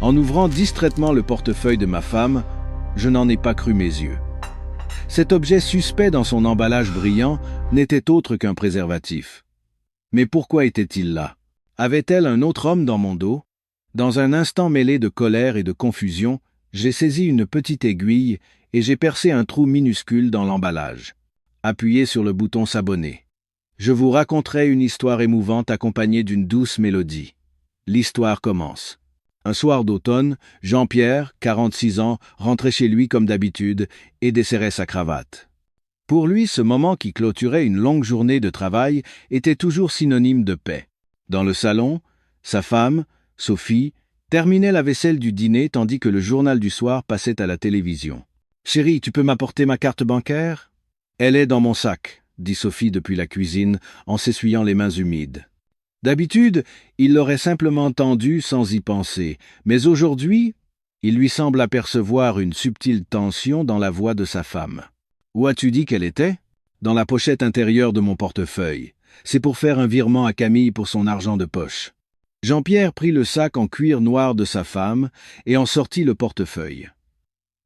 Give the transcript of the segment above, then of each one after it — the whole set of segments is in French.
En ouvrant distraitement le portefeuille de ma femme, je n'en ai pas cru mes yeux. Cet objet suspect dans son emballage brillant n'était autre qu'un préservatif. Mais pourquoi était-il là? Avait-elle un autre homme dans mon dos? Dans un instant mêlé de colère et de confusion, j'ai saisi une petite aiguille et j'ai percé un trou minuscule dans l'emballage. Appuyé sur le bouton s'abonner. Je vous raconterai une histoire émouvante accompagnée d'une douce mélodie. L'histoire commence. Un soir d'automne, Jean-Pierre, 46 ans, rentrait chez lui comme d'habitude et desserrait sa cravate. Pour lui, ce moment qui clôturait une longue journée de travail était toujours synonyme de paix. Dans le salon, sa femme, Sophie, terminait la vaisselle du dîner tandis que le journal du soir passait à la télévision. « Chérie, tu peux m'apporter ma carte bancaire ?»« Elle est dans mon sac », dit Sophie depuis la cuisine en s'essuyant les mains humides. D'habitude, il l'aurait simplement tendue sans y penser, mais aujourd'hui, il lui semble apercevoir une subtile tension dans la voix de sa femme. « Où as-tu dit qu'elle était ?»« Dans la pochette intérieure de mon portefeuille. C'est pour faire un virement à Camille pour son argent de poche. » Jean-Pierre prit le sac en cuir noir de sa femme et en sortit le portefeuille.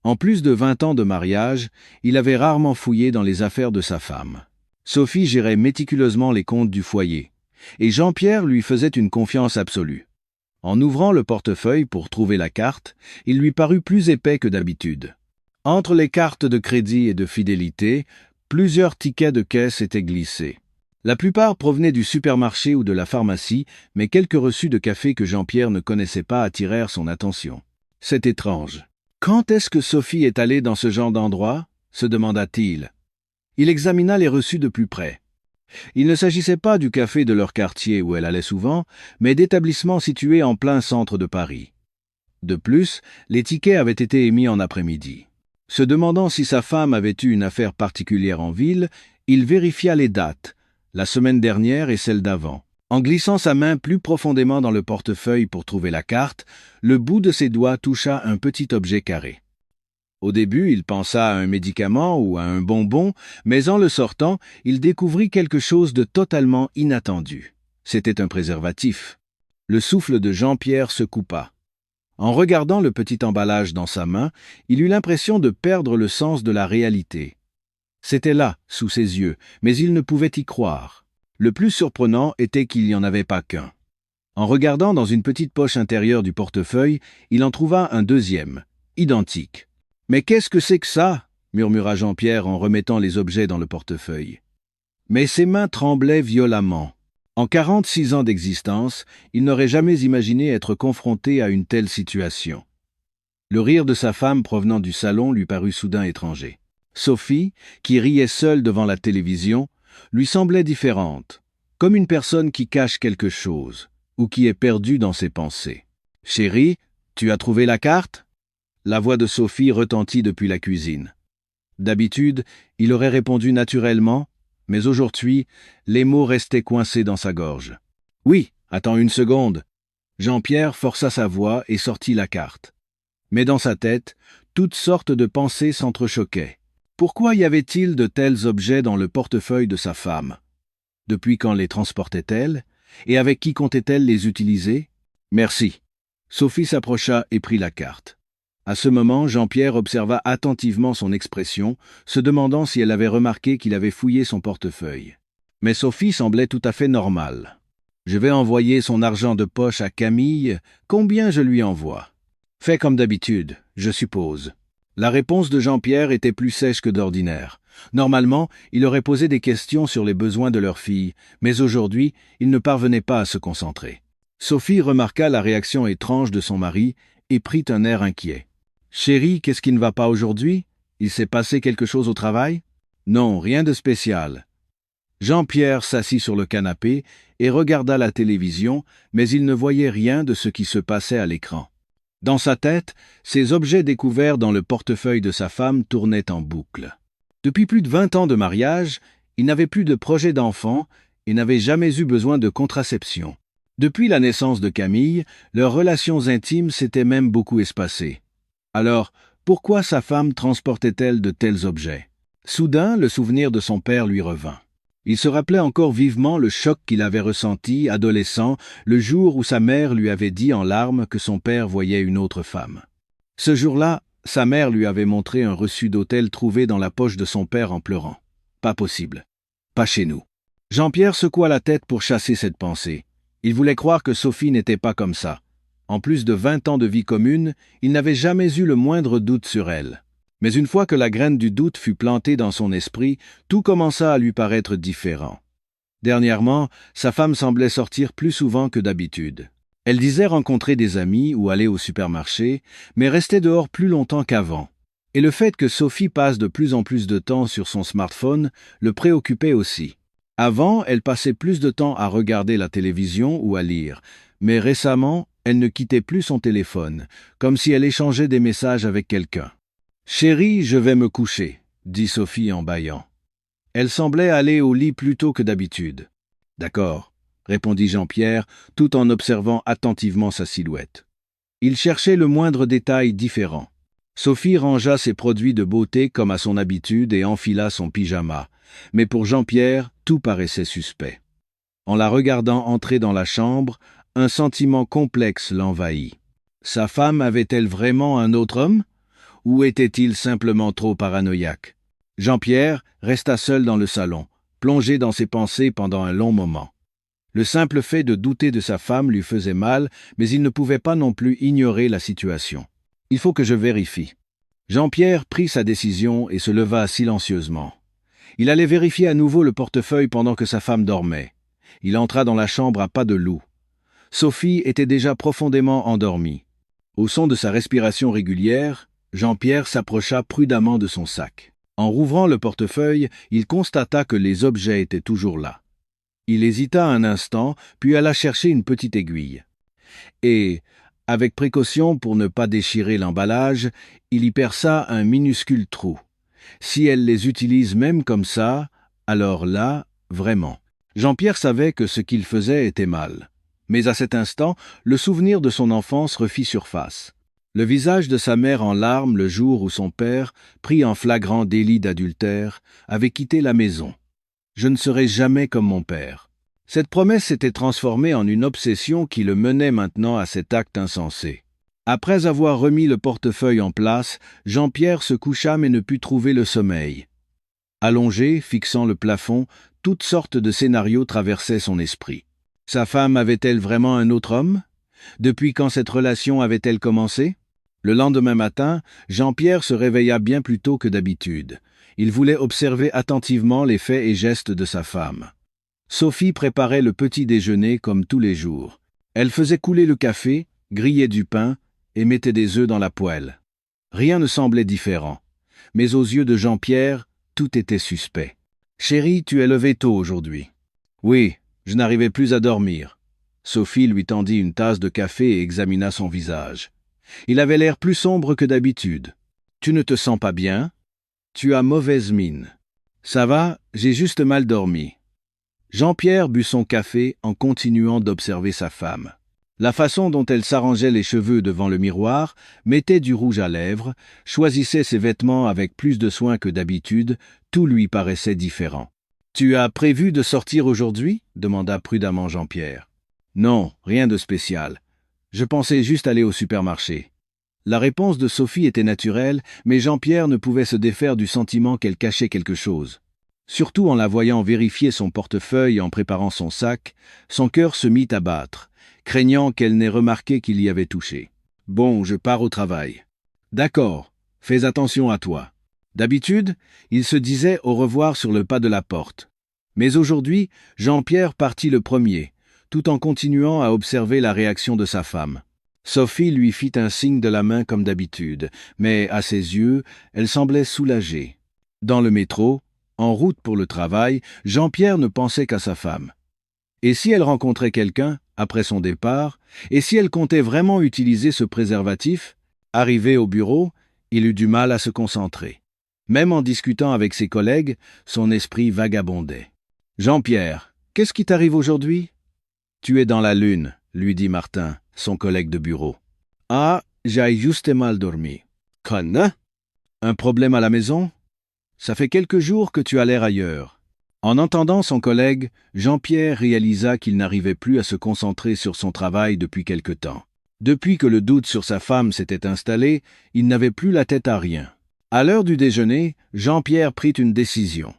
En plus de 20 ans de mariage, il avait rarement fouillé dans les affaires de sa femme. Sophie gérait méticuleusement les comptes du foyer, et Jean-Pierre lui faisait une confiance absolue. En ouvrant le portefeuille pour trouver la carte, il lui parut plus épais que d'habitude. Entre les cartes de crédit et de fidélité, plusieurs tickets de caisse étaient glissés. La plupart provenaient du supermarché ou de la pharmacie, mais quelques reçus de café que Jean-Pierre ne connaissait pas attirèrent son attention. « C'est étrange. Quand est-ce que Sophie est allée dans ce genre d'endroit ?» se demanda-t-il. Il examina les reçus de plus près. Il ne s'agissait pas du café de leur quartier où elle allait souvent, mais d'établissements situés en plein centre de Paris. De plus, les tickets avaient été émis en après-midi. Se demandant si sa femme avait eu une affaire particulière en ville, il vérifia les dates, la semaine dernière et celle d'avant. En glissant sa main plus profondément dans le portefeuille pour trouver la carte, le bout de ses doigts toucha un petit objet carré. Au début, il pensa à un médicament ou à un bonbon, mais en le sortant, il découvrit quelque chose de totalement inattendu. C'était un préservatif. Le souffle de Jean-Pierre se coupa. En regardant le petit emballage dans sa main, il eut l'impression de perdre le sens de la réalité. C'était là, sous ses yeux, mais il ne pouvait y croire. Le plus surprenant était qu'il n'y en avait pas qu'un. En regardant dans une petite poche intérieure du portefeuille, il en trouva un deuxième, identique. « Mais qu'est-ce que c'est que ça ?» murmura Jean-Pierre en remettant les objets dans le portefeuille. Mais ses mains tremblaient violemment. En 46 ans d'existence, il n'aurait jamais imaginé être confronté à une telle situation. Le rire de sa femme provenant du salon lui parut soudain étranger. Sophie, qui riait seule devant la télévision, lui semblait différente, comme une personne qui cache quelque chose, ou qui est perdue dans ses pensées. « Chérie, tu as trouvé la carte ?» La voix de Sophie retentit depuis la cuisine. D'habitude, il aurait répondu naturellement, mais aujourd'hui, les mots restaient coincés dans sa gorge. « Oui, attends une seconde. » Jean-Pierre força sa voix et sortit la carte. Mais dans sa tête, toutes sortes de pensées s'entrechoquaient. Pourquoi y avait-il de tels objets dans le portefeuille de sa femme? Depuis quand les transportait-elle? Et avec qui comptait-elle les utiliser? Merci. Sophie s'approcha et prit la carte. À ce moment, Jean-Pierre observa attentivement son expression, se demandant si elle avait remarqué qu'il avait fouillé son portefeuille. Mais Sophie semblait tout à fait normale. « Je vais envoyer son argent de poche à Camille. Combien je lui envoie ?»« Fais comme d'habitude, je suppose. » La réponse de Jean-Pierre était plus sèche que d'ordinaire. Normalement, il aurait posé des questions sur les besoins de leur fille, mais aujourd'hui, il ne parvenait pas à se concentrer. Sophie remarqua la réaction étrange de son mari et prit un air inquiet. « Chérie, qu'est-ce qui ne va pas aujourd'hui? Il s'est passé quelque chose au travail? »« Non, rien de spécial. » Jean-Pierre s'assit sur le canapé et regarda la télévision, mais il ne voyait rien de ce qui se passait à l'écran. Dans sa tête, ces objets découverts dans le portefeuille de sa femme tournaient en boucle. Depuis plus de 20 ans de mariage, il n'avait plus de projet d'enfant et n'avait jamais eu besoin de contraception. Depuis la naissance de Camille, leurs relations intimes s'étaient même beaucoup espacées. Alors, pourquoi sa femme transportait-elle de tels objets? Soudain, le souvenir de son père lui revint. Il se rappelait encore vivement le choc qu'il avait ressenti, adolescent, le jour où sa mère lui avait dit en larmes que son père voyait une autre femme. Ce jour-là, sa mère lui avait montré un reçu d'hôtel trouvé dans la poche de son père en pleurant. Pas possible. Pas chez nous. Jean-Pierre secoua la tête pour chasser cette pensée. Il voulait croire que Sophie n'était pas comme ça. En plus de 20 ans de vie commune, il n'avait jamais eu le moindre doute sur elle. Mais une fois que la graine du doute fut plantée dans son esprit, tout commença à lui paraître différent. Dernièrement, sa femme semblait sortir plus souvent que d'habitude. Elle disait rencontrer des amis ou aller au supermarché, mais restait dehors plus longtemps qu'avant. Et le fait que Sophie passe de plus en plus de temps sur son smartphone le préoccupait aussi. Avant, elle passait plus de temps à regarder la télévision ou à lire, mais récemment, elle ne quittait plus son téléphone, comme si elle échangeait des messages avec quelqu'un. « Chérie, je vais me coucher », dit Sophie en bâillant. Elle semblait aller au lit plus tôt que d'habitude. « D'accord », répondit Jean-Pierre, tout en observant attentivement sa silhouette. Il cherchait le moindre détail différent. Sophie rangea ses produits de beauté comme à son habitude et enfila son pyjama. Mais pour Jean-Pierre, tout paraissait suspect. En la regardant entrer dans la chambre, un sentiment complexe l'envahit. Sa femme avait-elle vraiment un autre homme? Ou était-il simplement trop paranoïaque? Jean-Pierre resta seul dans le salon, plongé dans ses pensées pendant un long moment. Le simple fait de douter de sa femme lui faisait mal, mais il ne pouvait pas non plus ignorer la situation. « Il faut que je vérifie. » Jean-Pierre prit sa décision et se leva silencieusement. Il allait vérifier à nouveau le portefeuille pendant que sa femme dormait. Il entra dans la chambre à pas de loup. Sophie était déjà profondément endormie. Au son de sa respiration régulière, Jean-Pierre s'approcha prudemment de son sac. En rouvrant le portefeuille, il constata que les objets étaient toujours là. Il hésita un instant, puis alla chercher une petite aiguille. Et, avec précaution pour ne pas déchirer l'emballage, il y perça un minuscule trou. Si elle les utilise même comme ça, alors là, vraiment. Jean-Pierre savait que ce qu'il faisait était mal. Mais à cet instant, le souvenir de son enfance refit surface. Le visage de sa mère en larmes le jour où son père, pris en flagrant délit d'adultère, avait quitté la maison. Je ne serai jamais comme mon père. Cette promesse s'était transformée en une obsession qui le menait maintenant à cet acte insensé. Après avoir remis le portefeuille en place, Jean-Pierre se coucha mais ne put trouver le sommeil. Allongé, fixant le plafond, toutes sortes de scénarios traversaient son esprit. Sa femme avait-elle vraiment un autre homme? Depuis quand cette relation avait-elle commencé? Le lendemain matin, Jean-Pierre se réveilla bien plus tôt que d'habitude. Il voulait observer attentivement les faits et gestes de sa femme. Sophie préparait le petit déjeuner comme tous les jours. Elle faisait couler le café, grillait du pain et mettait des œufs dans la poêle. Rien ne semblait différent. Mais aux yeux de Jean-Pierre, tout était suspect. « Chérie, tu es levée tôt aujourd'hui. »« Oui, je n'arrivais plus à dormir. » Sophie lui tendit une tasse de café et examina son visage. Il avait l'air plus sombre que d'habitude. « Tu ne te sens pas bien? Tu as mauvaise mine. »« Ça va, j'ai juste mal dormi. » Jean-Pierre but son café en continuant d'observer sa femme. La façon dont elle s'arrangeait les cheveux devant le miroir, mettait du rouge à lèvres, choisissait ses vêtements avec plus de soin que d'habitude, tout lui paraissait différent. « Tu as prévu de sortir aujourd'hui » demanda prudemment Jean-Pierre. « Non, rien de spécial. Je pensais juste aller au supermarché. » La réponse de Sophie était naturelle, mais Jean-Pierre ne pouvait se défaire du sentiment qu'elle cachait quelque chose. Surtout en la voyant vérifier son portefeuille en préparant son sac, son cœur se mit à battre, craignant qu'elle n'ait remarqué qu'il y avait touché. « Bon, je pars au travail. »« D'accord, fais attention à toi. » D'habitude, il se disait au revoir sur le pas de la porte. Mais aujourd'hui, Jean-Pierre partit le premier, tout en continuant à observer la réaction de sa femme. Sophie lui fit un signe de la main comme d'habitude, mais à ses yeux, elle semblait soulagée. Dans le métro, en route pour le travail, Jean-Pierre ne pensait qu'à sa femme. Et si elle rencontrait quelqu'un, après son départ, et si elle comptait vraiment utiliser ce préservatif? Arrivé au bureau, il eut du mal à se concentrer. Même en discutant avec ses collègues, son esprit vagabondait. « Jean-Pierre, qu'est-ce qui t'arrive aujourd'hui ?»« Tu es dans la lune, » lui dit Martin, son collègue de bureau. « Ah, j'ai juste mal dormi. »« Conne? Un problème à la maison? Ça fait quelques jours que tu as l'air ailleurs. » En entendant son collègue, Jean-Pierre réalisa qu'il n'arrivait plus à se concentrer sur son travail depuis quelque temps. Depuis que le doute sur sa femme s'était installé, il n'avait plus la tête à rien. À l'heure du déjeuner, Jean-Pierre prit une décision.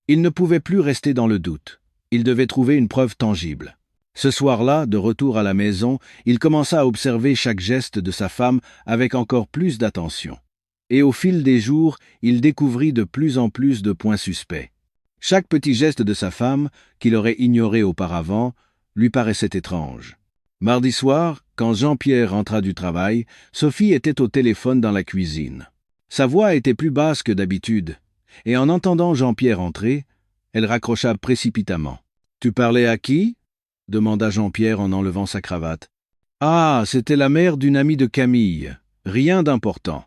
Il ne pouvait plus rester dans le doute. Il devait trouver une preuve tangible. Ce soir-là, de retour à la maison, il commença à observer chaque geste de sa femme avec encore plus d'attention. Et au fil des jours, il découvrit de plus en plus de points suspects. Chaque petit geste de sa femme, qu'il aurait ignoré auparavant, lui paraissait étrange. Mardi soir, quand Jean-Pierre rentra du travail, Sophie était au téléphone dans la cuisine. Sa voix était plus basse que d'habitude, et en entendant Jean-Pierre entrer, elle raccrocha précipitamment. « Tu parlais à qui ?» demanda Jean-Pierre en enlevant sa cravate. « Ah, c'était la mère d'une amie de Camille. Rien d'important. »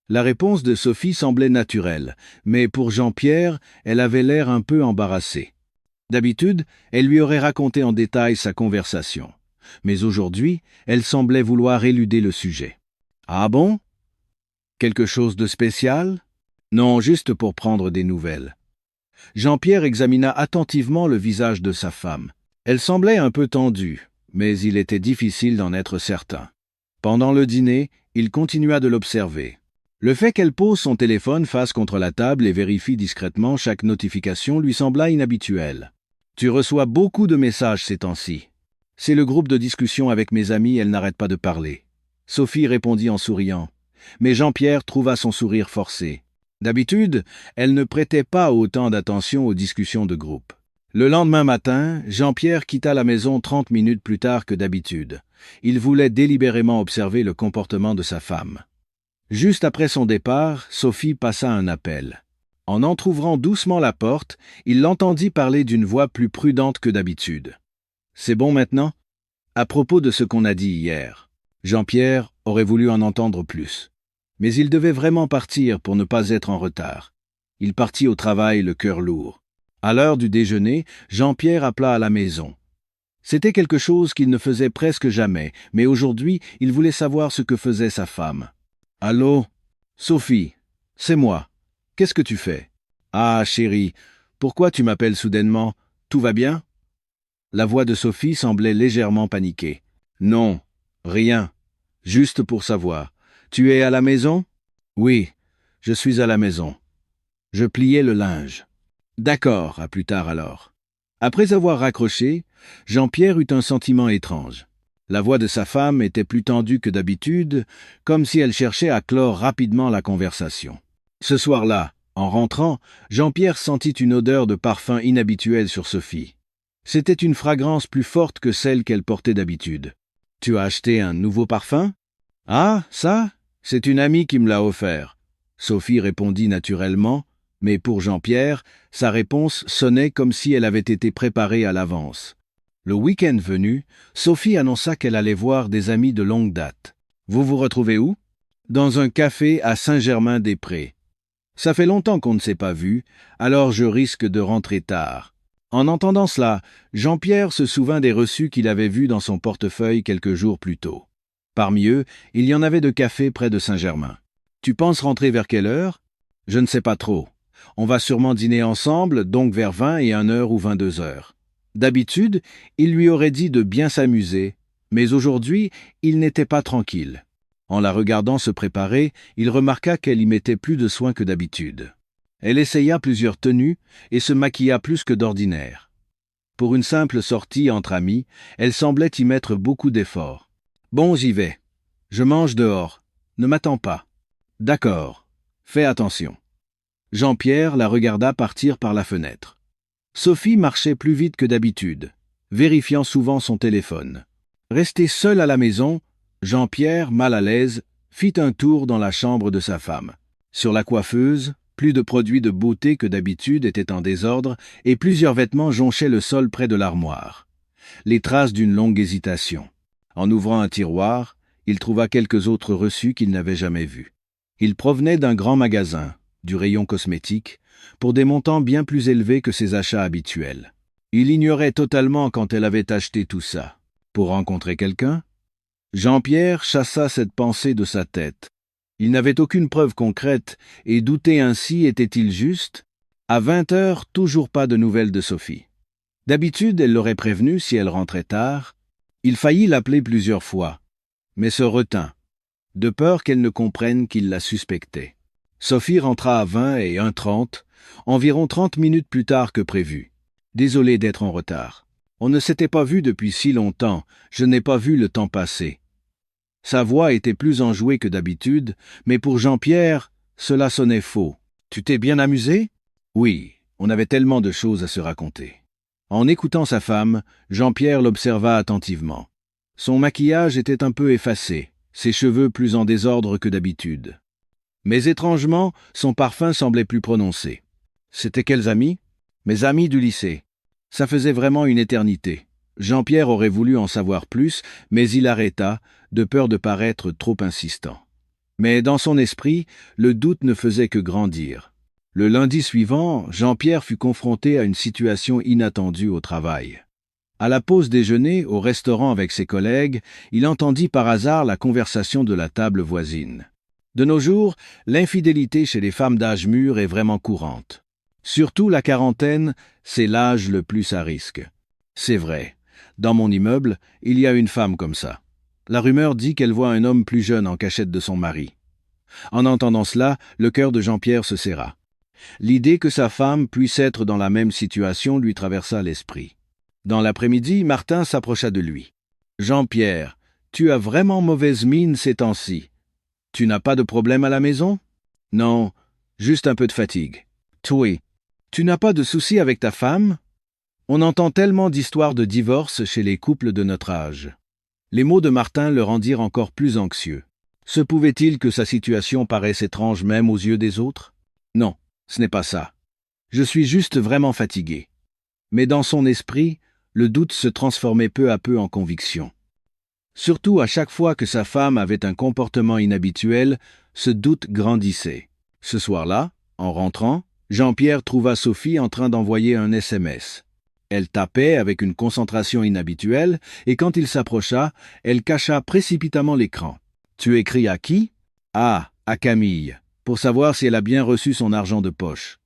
La réponse de Sophie semblait naturelle, mais pour Jean-Pierre, elle avait l'air un peu embarrassée. D'habitude, elle lui aurait raconté en détail sa conversation. Mais aujourd'hui, elle semblait vouloir éluder le sujet. « Ah bon? Quelque chose de spécial? » « Non, juste pour prendre des nouvelles. » Jean-Pierre examina attentivement le visage de sa femme. Elle semblait un peu tendue, mais il était difficile d'en être certain. Pendant le dîner, il continua de l'observer. Le fait qu'elle pose son téléphone face contre la table et vérifie discrètement chaque notification lui sembla inhabituel. « Tu reçois beaucoup de messages ces temps-ci. »« C'est le groupe de discussion avec mes amis, elle n'arrête pas de parler. » Sophie répondit en souriant. Mais Jean-Pierre trouva son sourire forcé. D'habitude, elle ne prêtait pas autant d'attention aux discussions de groupe. Le lendemain matin, Jean-Pierre quitta la maison 30 minutes plus tard que d'habitude. Il voulait délibérément observer le comportement de sa femme. Juste après son départ, Sophie passa un appel. En entr'ouvrant doucement la porte, il l'entendit parler d'une voix plus prudente que d'habitude. « C'est bon maintenant ? À propos de ce qu'on a dit hier. » Jean-Pierre aurait voulu en entendre plus. Mais il devait vraiment partir pour ne pas être en retard. Il partit au travail le cœur lourd. À l'heure du déjeuner, Jean-Pierre appela à la maison. C'était quelque chose qu'il ne faisait presque jamais, mais aujourd'hui, il voulait savoir ce que faisait sa femme. « Allô? Sophie, c'est moi. Qu'est-ce que tu fais? »« Ah, chérie, pourquoi tu m'appelles soudainement? Tout va bien ?» La voix de Sophie semblait légèrement paniquée. « Non, rien. Juste pour savoir. Tu es à la maison? »« Oui, je suis à la maison. Je pliais le linge. »« D'accord, à plus tard alors. » Après avoir raccroché, Jean-Pierre eut un sentiment étrange. La voix de sa femme était plus tendue que d'habitude, comme si elle cherchait à clore rapidement la conversation. Ce soir-là, en rentrant, Jean-Pierre sentit une odeur de parfum inhabituelle sur Sophie. C'était une fragrance plus forte que celle qu'elle portait d'habitude. « Tu as acheté un nouveau parfum? »« Ah, ça? C'est une amie qui me l'a offert. » Sophie répondit naturellement, mais pour Jean-Pierre, sa réponse sonnait comme si elle avait été préparée à l'avance. Le week-end venu, Sophie annonça qu'elle allait voir des amis de longue date. « Vous vous retrouvez où? »« Dans un café à Saint-Germain-des-Prés. »« Ça fait longtemps qu'on ne s'est pas vu, alors je risque de rentrer tard. » En entendant cela, Jean-Pierre se souvint des reçus qu'il avait vus dans son portefeuille quelques jours plus tôt. Parmi eux, il y en avait de cafés près de Saint-Germain. « Tu penses rentrer vers quelle heure? »« Je ne sais pas trop. On va sûrement dîner ensemble, donc vers 20 et 1h ou 22h. » D'habitude, il lui aurait dit de bien s'amuser, mais aujourd'hui, il n'était pas tranquille. En la regardant se préparer, il remarqua qu'elle y mettait plus de soin que d'habitude. Elle essaya plusieurs tenues et se maquilla plus que d'ordinaire. Pour une simple sortie entre amis, elle semblait y mettre beaucoup d'efforts. « Bon, j'y vais. Je mange dehors. Ne m'attends pas. »« D'accord. Fais attention. » Jean-Pierre la regarda partir par la fenêtre. Sophie marchait plus vite que d'habitude, vérifiant souvent son téléphone. Resté seul à la maison, Jean-Pierre, mal à l'aise, fit un tour dans la chambre de sa femme. Sur la coiffeuse, plus de produits de beauté que d'habitude étaient en désordre et plusieurs vêtements jonchaient le sol près de l'armoire. Les traces d'une longue hésitation. En ouvrant un tiroir, il trouva quelques autres reçus qu'il n'avait jamais vus. Ils provenaient d'un grand magasin, du rayon cosmétique, pour des montants bien plus élevés que ses achats habituels. Il ignorait totalement quand elle avait acheté tout ça. Pour rencontrer quelqu'un? Jean-Pierre chassa cette pensée de sa tête. Il n'avait aucune preuve concrète, et douter ainsi était-il juste? À 20 heures, toujours pas de nouvelles de Sophie. D'habitude, elle l'aurait prévenue si elle rentrait tard. Il faillit l'appeler plusieurs fois, mais se retint, de peur qu'elle ne comprenne qu'il la suspectait. Sophie rentra à 20 et 1:30, environ 30 minutes plus tard que prévu. Désolé d'être en retard. On ne s'était pas vu depuis si longtemps, je n'ai pas vu le temps passer. Sa voix était plus enjouée que d'habitude, mais pour Jean-Pierre, cela sonnait faux. Tu t'es bien amusé? Oui, on avait tellement de choses à se raconter. En écoutant sa femme, Jean-Pierre l'observa attentivement. Son maquillage était un peu effacé, ses cheveux plus en désordre que d'habitude. Mais étrangement, son parfum semblait plus prononcé. C'était quels amis? Mes amis du lycée. Ça faisait vraiment une éternité. Jean-Pierre aurait voulu en savoir plus, mais il arrêta, de peur de paraître trop insistant. Mais dans son esprit, le doute ne faisait que grandir. Le lundi suivant, Jean-Pierre fut confronté à une situation inattendue au travail. À la pause déjeuner, au restaurant avec ses collègues, il entendit par hasard la conversation de la table voisine. De nos jours, l'infidélité chez les femmes d'âge mûr est vraiment courante. Surtout la quarantaine, c'est l'âge le plus à risque. C'est vrai. Dans mon immeuble, il y a une femme comme ça. La rumeur dit qu'elle voit un homme plus jeune en cachette de son mari. En entendant cela, le cœur de Jean-Pierre se serra. L'idée que sa femme puisse être dans la même situation lui traversa l'esprit. Dans l'après-midi, Martin s'approcha de lui. « Jean-Pierre, tu as vraiment mauvaise mine ces temps-ci. Tu n'as pas de problème à la maison? »« Non, juste un peu de fatigue. »« Toi, tu n'as pas de soucis avec ta femme? » On entend tellement d'histoires de divorce chez les couples de notre âge. Les mots de Martin le rendirent encore plus anxieux. Se pouvait-il que sa situation paraisse étrange même aux yeux des autres? Non, ce n'est pas ça. Je suis juste vraiment fatigué. Mais dans son esprit, le doute se transformait peu à peu en conviction. Surtout à chaque fois que sa femme avait un comportement inhabituel, ce doute grandissait. Ce soir-là, en rentrant, Jean-Pierre trouva Sophie en train d'envoyer un SMS. Elle tapait avec une concentration inhabituelle et quand il s'approcha, elle cacha précipitamment l'écran. « Tu écris à qui? »« Ah, à Camille, pour savoir si elle a bien reçu son argent de poche. »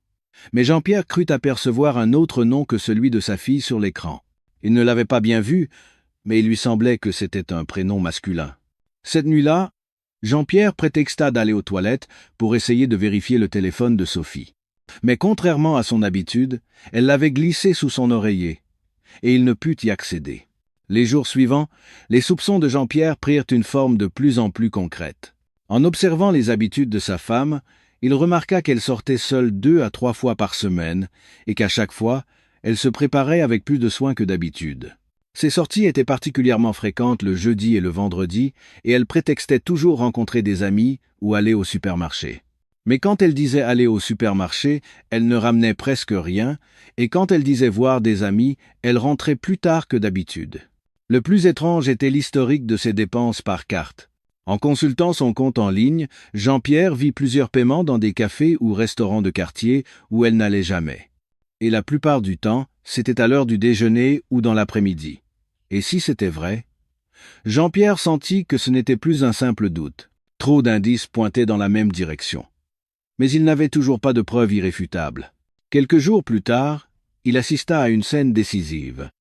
Mais Jean-Pierre crut apercevoir un autre nom que celui de sa fille sur l'écran. Il ne l'avait pas bien vu, mais il lui semblait que c'était un prénom masculin. Cette nuit-là, Jean-Pierre prétexta d'aller aux toilettes pour essayer de vérifier le téléphone de Sophie. Mais contrairement à son habitude, elle l'avait glissé sous son oreiller, et il ne put y accéder. Les jours suivants, les soupçons de Jean-Pierre prirent une forme de plus en plus concrète. En observant les habitudes de sa femme, il remarqua qu'elle sortait seule 2 à 3 fois par semaine, et qu'à chaque fois, elle se préparait avec plus de soin que d'habitude. Ses sorties étaient particulièrement fréquentes le jeudi et le vendredi, et elle prétextait toujours rencontrer des amis ou aller au supermarché. Mais quand elle disait aller au supermarché, elle ne ramenait presque rien, et quand elle disait voir des amis, elle rentrait plus tard que d'habitude. Le plus étrange était l'historique de ses dépenses par carte. En consultant son compte en ligne, Jean-Pierre vit plusieurs paiements dans des cafés ou restaurants de quartier où elle n'allait jamais. Et la plupart du temps, c'était à l'heure du déjeuner ou dans l'après-midi. Et si c'était vrai? Jean-Pierre sentit que ce n'était plus un simple doute. Trop d'indices pointaient dans la même direction. Mais il n'avait toujours pas de preuves irréfutables. Quelques jours plus tard, il assista à une scène décisive.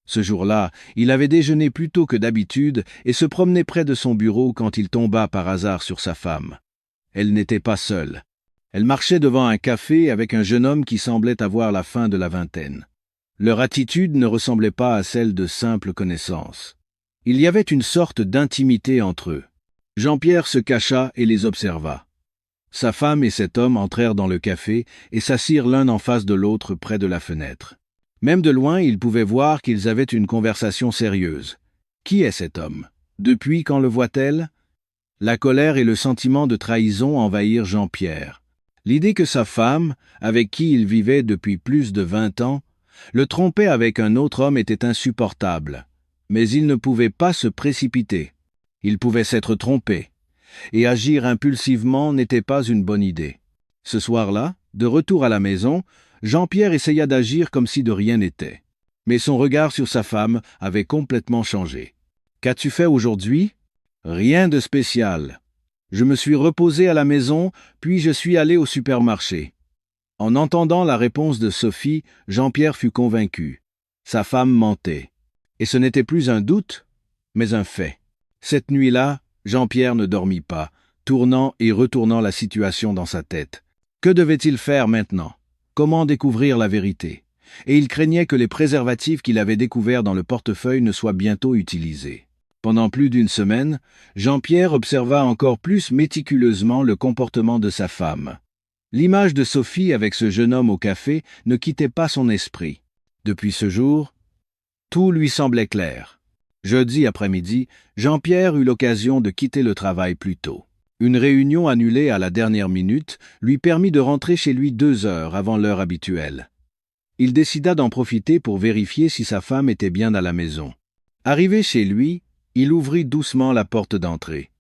Ce jour-là, il avait déjeuné plus tôt que d'habitude et se promenait près de son bureau quand il tomba par hasard sur sa femme. Elle n'était pas seule. Elle marchait devant un café avec un jeune homme qui semblait avoir la fin de la vingtaine. Leur attitude ne ressemblait pas à celle de simples connaissances. Il y avait une sorte d'intimité entre eux. Jean-Pierre se cacha et les observa. Sa femme et cet homme entrèrent dans le café et s'assirent l'un en face de l'autre près de la fenêtre. Même de loin, il pouvait voir qu'ils avaient une conversation sérieuse. Qui est cet homme? Depuis quand le voit-elle? La colère et le sentiment de trahison envahirent Jean-Pierre. L'idée que sa femme, avec qui il vivait depuis plus de 20 ans, le trompait avec un autre homme était insupportable. Mais il ne pouvait pas se précipiter. Il pouvait s'être trompé. Et agir impulsivement n'était pas une bonne idée. Ce soir-là, de retour à la maison, Jean-Pierre essaya d'agir comme si de rien n'était. Mais son regard sur sa femme avait complètement changé. « Qu'as-tu fait aujourd'hui? »« Rien de spécial. Je me suis reposé à la maison, puis je suis allé au supermarché. » En entendant la réponse de Sophie, Jean-Pierre fut convaincu. Sa femme mentait. Et ce n'était plus un doute, mais un fait. Cette nuit-là, Jean-Pierre ne dormit pas, tournant et retournant la situation dans sa tête. Que devait-il faire maintenant? Comment découvrir la vérité? Et il craignait que les préservatifs qu'il avait découverts dans le portefeuille ne soient bientôt utilisés. Pendant plus d'une semaine, Jean-Pierre observa encore plus méticuleusement le comportement de sa femme. L'image de Sophie avec ce jeune homme au café ne quittait pas son esprit. Depuis ce jour, tout lui semblait clair. Jeudi après-midi, Jean-Pierre eut l'occasion de quitter le travail plus tôt. Une réunion annulée à la dernière minute lui permit de rentrer chez lui 2 heures avant l'heure habituelle. Il décida d'en profiter pour vérifier si sa femme était bien à la maison. Arrivé chez lui, il ouvrit doucement la porte d'entrée.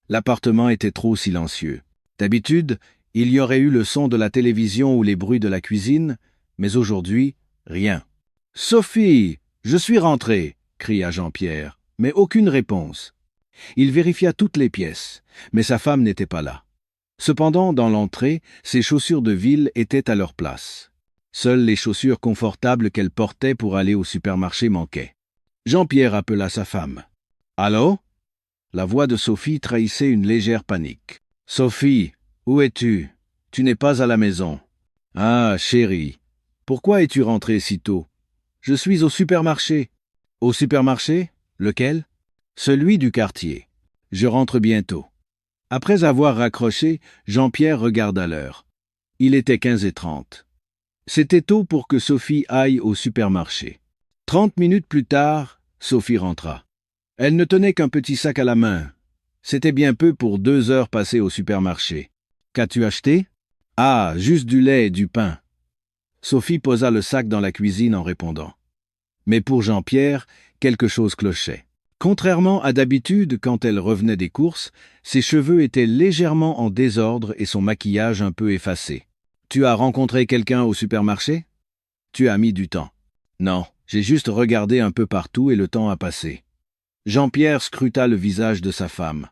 L'appartement était trop silencieux. D'habitude, il y aurait eu le son de la télévision ou les bruits de la cuisine, mais aujourd'hui, rien. « Sophie, je suis rentré !» cria Jean-Pierre, mais aucune réponse. Il vérifia toutes les pièces, mais sa femme n'était pas là. Cependant, dans l'entrée, ses chaussures de ville étaient à leur place. Seules les chaussures confortables qu'elle portait pour aller au supermarché manquaient. Jean-Pierre appela sa femme. « Allô ?» La voix de Sophie trahissait une légère panique. « Sophie, où es-tu? Tu n'es pas à la maison. »« Ah, chérie, pourquoi es-tu rentrée si tôt? »« Je suis au supermarché. »« Au supermarché? Lequel? »« Celui du quartier. Je rentre bientôt. » Après avoir raccroché, Jean-Pierre regarda l'heure. Il était 15h30. C'était tôt pour que Sophie aille au supermarché. 30 minutes plus tard, Sophie rentra. Elle ne tenait qu'un petit sac à la main. C'était bien peu pour 2 heures passées au supermarché. « Qu'as-tu acheté? »« Ah, juste du lait et du pain. » Sophie posa le sac dans la cuisine en répondant. Mais pour Jean-Pierre, quelque chose clochait. Contrairement à d'habitude, quand elle revenait des courses, ses cheveux étaient légèrement en désordre et son maquillage un peu effacé. « Tu as rencontré quelqu'un au supermarché? »« Tu as mis du temps. »« Non, j'ai juste regardé un peu partout et le temps a passé. » Jean-Pierre scruta le visage de sa femme.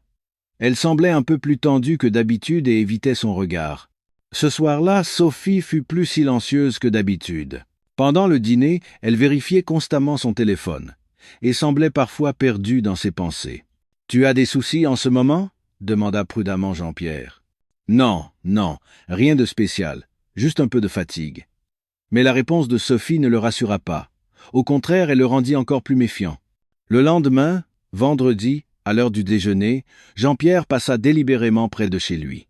Elle semblait un peu plus tendue que d'habitude et évitait son regard. Ce soir-là, Sophie fut plus silencieuse que d'habitude. Pendant le dîner, elle vérifiait constamment son téléphone et semblait parfois perdue dans ses pensées. « Tu as des soucis en ce moment ?» demanda prudemment Jean-Pierre. « Non, rien de spécial, juste un peu de fatigue. » Mais la réponse de Sophie ne le rassura pas. Au contraire, elle le rendit encore plus méfiant. Le lendemain, vendredi, à l'heure du déjeuner, Jean-Pierre passa délibérément près de chez lui.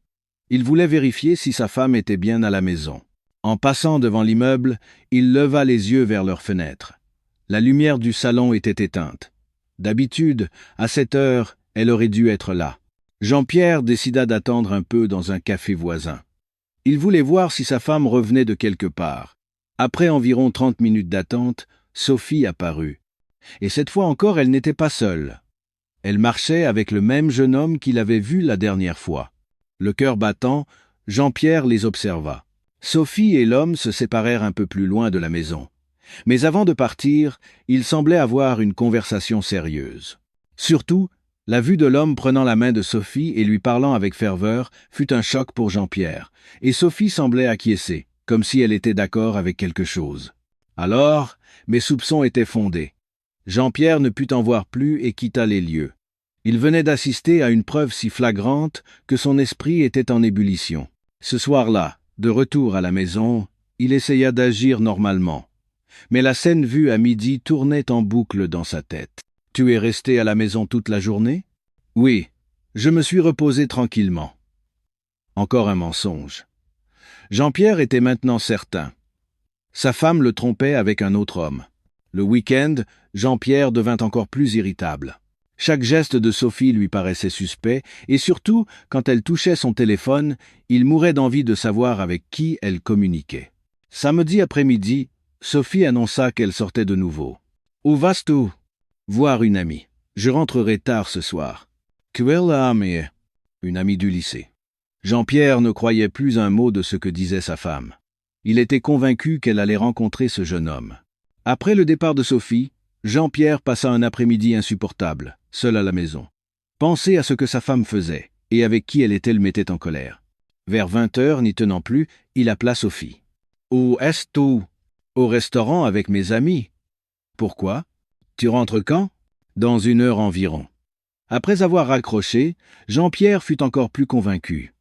Il voulait vérifier si sa femme était bien à la maison. En passant devant l'immeuble, il leva les yeux vers leur fenêtre. La lumière du salon était éteinte. D'habitude, à cette heure, elle aurait dû être là. Jean-Pierre décida d'attendre un peu dans un café voisin. Il voulait voir si sa femme revenait de quelque part. Après environ 30 minutes d'attente, Sophie apparut. Et cette fois encore, elle n'était pas seule. Elle marchait avec le même jeune homme qu'il avait vu la dernière fois. Le cœur battant, Jean-Pierre les observa. Sophie et l'homme se séparèrent un peu plus loin de la maison. Mais avant de partir, ils semblaient avoir une conversation sérieuse. Surtout, la vue de l'homme prenant la main de Sophie et lui parlant avec ferveur fut un choc pour Jean-Pierre, et Sophie semblait acquiescer, comme si elle était d'accord avec quelque chose. Alors, mes soupçons étaient fondés. Jean-Pierre ne put en voir plus et quitta les lieux. Il venait d'assister à une preuve si flagrante que son esprit était en ébullition. Ce soir-là, de retour à la maison, il essaya d'agir normalement. Mais la scène vue à midi tournait en boucle dans sa tête. « Tu es resté à la maison toute la journée? »« Oui, je me suis reposé tranquillement. » Encore un mensonge. Jean-Pierre était maintenant certain. Sa femme le trompait avec un autre homme. Le week-end, Jean-Pierre devint encore plus irritable. Chaque geste de Sophie lui paraissait suspect, et surtout, quand elle touchait son téléphone, il mourait d'envie de savoir avec qui elle communiquait. Samedi après-midi, Sophie annonça qu'elle sortait de nouveau. « Où vas-tu? »« Voir une amie. Je rentrerai tard ce soir. »« Quelle amie? » Une amie du lycée. Jean-Pierre ne croyait plus un mot de ce que disait sa femme. Il était convaincu qu'elle allait rencontrer ce jeune homme. Après le départ de Sophie, Jean-Pierre passa un après-midi insupportable, seul à la maison. Penser à ce que sa femme faisait, et avec qui elle était le mettait en colère. Vers 20 heures, n'y tenant plus, il appela Sophie. « Où est-tu ?»« Au restaurant avec mes amis. »« Pourquoi ? Tu rentres quand ?»« Dans 1 heure environ. » Après avoir raccroché, Jean-Pierre fut encore plus convaincu.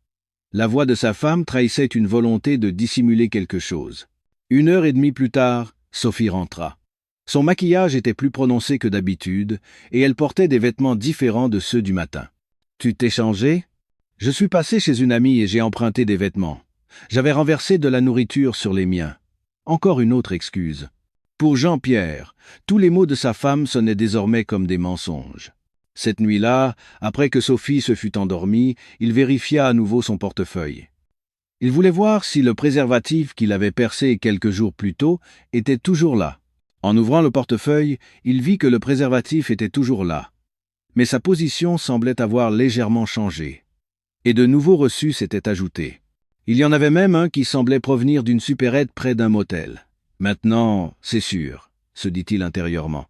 La voix de sa femme trahissait une volonté de dissimuler quelque chose. 1 heure et demie plus tard, Sophie rentra. Son maquillage était plus prononcé que d'habitude, et elle portait des vêtements différents de ceux du matin. « Tu t'es changé ?»« Je suis passé chez une amie et j'ai emprunté des vêtements. J'avais renversé de la nourriture sur les miens. » Encore une autre excuse. Pour Jean-Pierre, tous les mots de sa femme sonnaient désormais comme des mensonges. Cette nuit-là, après que Sophie se fut endormie, il vérifia à nouveau son portefeuille. Il voulait voir si le préservatif qu'il avait percé quelques jours plus tôt était toujours là. En ouvrant le portefeuille, il vit que le préservatif était toujours là. Mais sa position semblait avoir légèrement changé. Et de nouveaux reçus s'étaient ajoutés. Il y en avait même un qui semblait provenir d'une supérette près d'un motel. Maintenant, c'est sûr, se dit-il intérieurement.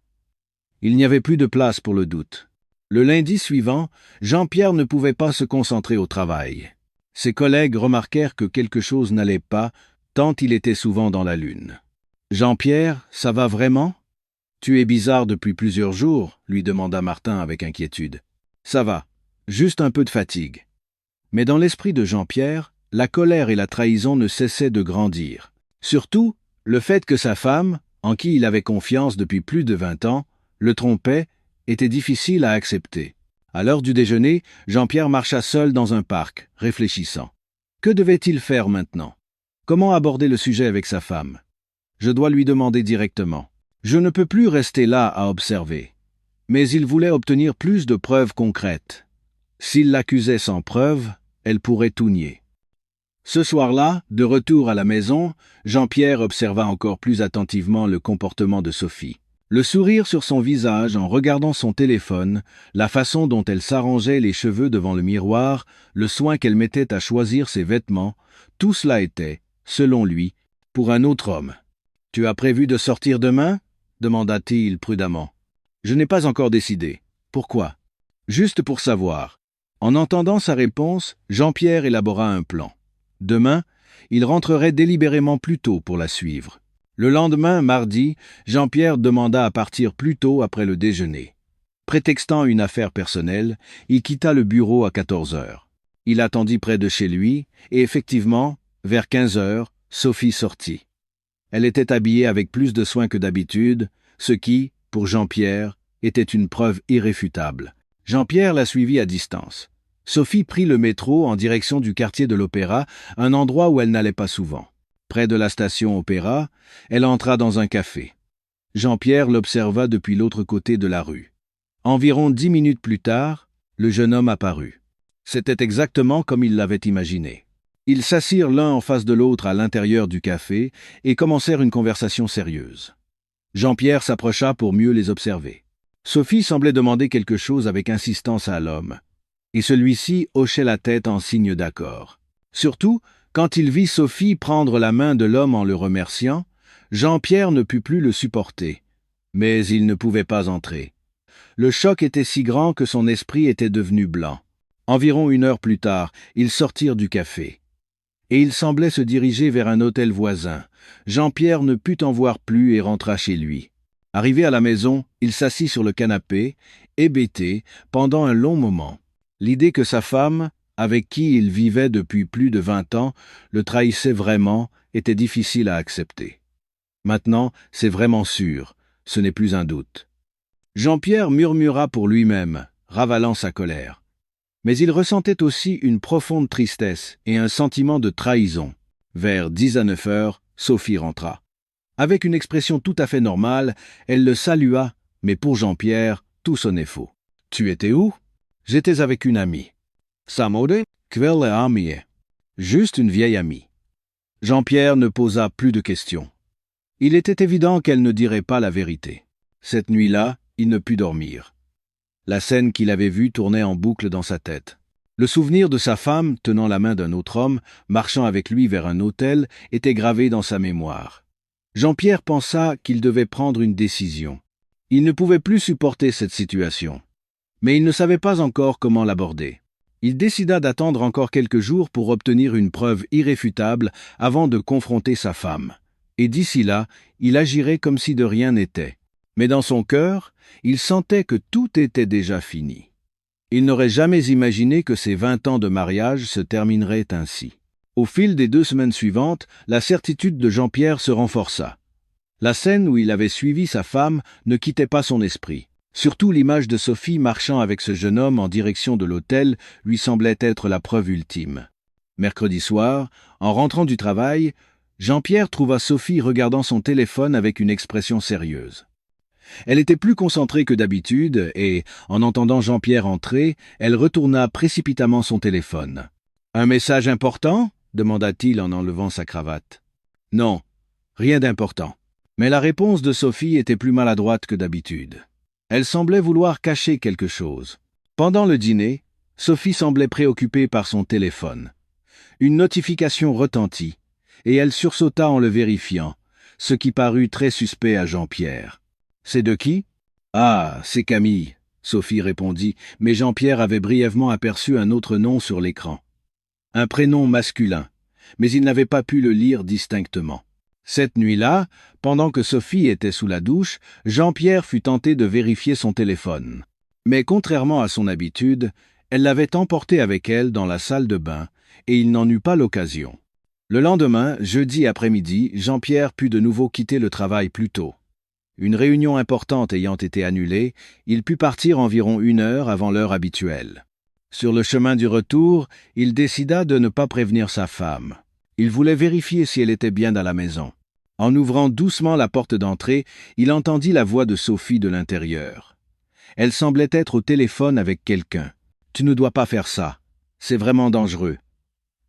Il n'y avait plus de place pour le doute. Le lundi suivant, Jean-Pierre ne pouvait pas se concentrer au travail. Ses collègues remarquèrent que quelque chose n'allait pas, tant il était souvent dans la lune. « Jean-Pierre, ça va vraiment ? Tu es bizarre depuis plusieurs jours, lui demanda Martin avec inquiétude. « Ça va, juste un peu de fatigue. » Mais dans l'esprit de Jean-Pierre, la colère et la trahison ne cessaient de grandir. Surtout, le fait que sa femme, en qui il avait confiance depuis plus de 20 ans, le trompait, était difficile à accepter. À l'heure du déjeuner, Jean-Pierre marcha seul dans un parc, réfléchissant. Que devait-il faire maintenant ? Comment aborder le sujet avec sa femme ? Je dois lui demander directement. Je ne peux plus rester là à observer. Mais il voulait obtenir plus de preuves concrètes. S'il l'accusait sans preuve, elle pourrait tout nier. Ce soir-là, de retour à la maison, Jean-Pierre observa encore plus attentivement le comportement de Sophie. Le sourire sur son visage en regardant son téléphone, la façon dont elle s'arrangeait les cheveux devant le miroir, le soin qu'elle mettait à choisir ses vêtements, tout cela était, selon lui, pour un autre homme. « Tu as prévu de sortir demain ?» demanda-t-il prudemment. « Je n'ai pas encore décidé. Pourquoi ? Juste pour savoir. » En entendant sa réponse, Jean-Pierre élabora un plan. Demain, il rentrerait délibérément plus tôt pour la suivre. Le lendemain, mardi, Jean-Pierre demanda à partir plus tôt après le déjeuner. Prétextant une affaire personnelle, il quitta le bureau à 14 heures. Il attendit près de chez lui, et effectivement, vers 15 heures, Sophie sortit. Elle était habillée avec plus de soin que d'habitude, ce qui, pour Jean-Pierre, était une preuve irréfutable. Jean-Pierre la suivit à distance. Sophie prit le métro en direction du quartier de l'Opéra, un endroit où elle n'allait pas souvent. Près de la station Opéra, elle entra dans un café. Jean-Pierre l'observa depuis l'autre côté de la rue. Environ 10 minutes plus tard, le jeune homme apparut. C'était exactement comme il l'avait imaginé. Ils s'assirent l'un en face de l'autre à l'intérieur du café et commencèrent une conversation sérieuse. Jean-Pierre s'approcha pour mieux les observer. Sophie semblait demander quelque chose avec insistance à l'homme, et celui-ci hochait la tête en signe d'accord. Surtout, quand il vit Sophie prendre la main de l'homme en le remerciant, Jean-Pierre ne put plus le supporter, mais il ne pouvait pas entrer. Le choc était si grand que son esprit était devenu blanc. Environ 1 heure plus tard, ils sortirent du café. Et ils semblaient se diriger vers un hôtel voisin. Jean-Pierre ne put en voir plus et rentra chez lui. Arrivé à la maison, il s'assit sur le canapé, hébété, pendant un long moment. L'idée que sa femme, avec qui il vivait depuis plus de 20 ans, le trahissait vraiment, était difficile à accepter. Maintenant, c'est vraiment sûr, ce n'est plus un doute. Jean-Pierre murmura pour lui-même, ravalant sa colère. Mais il ressentait aussi une profonde tristesse et un sentiment de trahison. Vers 10 à 9 heures, Sophie rentra. Avec une expression tout à fait normale, elle le salua, mais pour Jean-Pierre, tout sonnait faux. « Tu étais où ?»« J'étais avec une amie. »« Samode, quelle amie ?»« Juste une vieille amie. » Jean-Pierre ne posa plus de questions. Il était évident qu'elle ne dirait pas la vérité. Cette nuit-là, il ne put dormir. La scène qu'il avait vue tournait en boucle dans sa tête. Le souvenir de sa femme, tenant la main d'un autre homme, marchant avec lui vers un hôtel, était gravé dans sa mémoire. Jean-Pierre pensa qu'il devait prendre une décision. Il ne pouvait plus supporter cette situation. Mais il ne savait pas encore comment l'aborder. Il décida d'attendre encore quelques jours pour obtenir une preuve irréfutable avant de confronter sa femme. Et d'ici là, il agirait comme si de rien n'était. Mais dans son cœur, il sentait que tout était déjà fini. Il n'aurait jamais imaginé que ses 20 ans de mariage se termineraient ainsi. Au fil des 2 semaines suivantes, la certitude de Jean-Pierre se renforça. La scène où il avait suivi sa femme ne quittait pas son esprit. Surtout l'image de Sophie marchant avec ce jeune homme en direction de l'hôtel lui semblait être la preuve ultime. Mercredi soir, en rentrant du travail, Jean-Pierre trouva Sophie regardant son téléphone avec une expression sérieuse. Elle était plus concentrée que d'habitude et, en entendant Jean-Pierre entrer, elle retourna précipitamment son téléphone. « Un message important ?» demanda-t-il en enlevant sa cravate. « Non, rien d'important. » Mais la réponse de Sophie était plus maladroite que d'habitude. Elle semblait vouloir cacher quelque chose. Pendant le dîner, Sophie semblait préoccupée par son téléphone. Une notification retentit, et elle sursauta en le vérifiant, ce qui parut très suspect à Jean-Pierre. « C'est de qui ?»« Ah, c'est Camille », Sophie répondit, mais Jean-Pierre avait brièvement aperçu un autre nom sur l'écran. Un prénom masculin, mais il n'avait pas pu le lire distinctement. Cette nuit-là, pendant que Sophie était sous la douche, Jean-Pierre fut tenté de vérifier son téléphone. Mais contrairement à son habitude, elle l'avait emporté avec elle dans la salle de bain, et il n'en eut pas l'occasion. Le lendemain, jeudi après-midi, Jean-Pierre put de nouveau quitter le travail plus tôt. Une réunion importante ayant été annulée, il put partir environ 1 heure avant l'heure habituelle. Sur le chemin du retour, il décida de ne pas prévenir sa femme. Il voulait vérifier si elle était bien dans la maison. En ouvrant doucement la porte d'entrée, il entendit la voix de Sophie de l'intérieur. Elle semblait être au téléphone avec quelqu'un. « Tu ne dois pas faire ça. C'est vraiment dangereux. »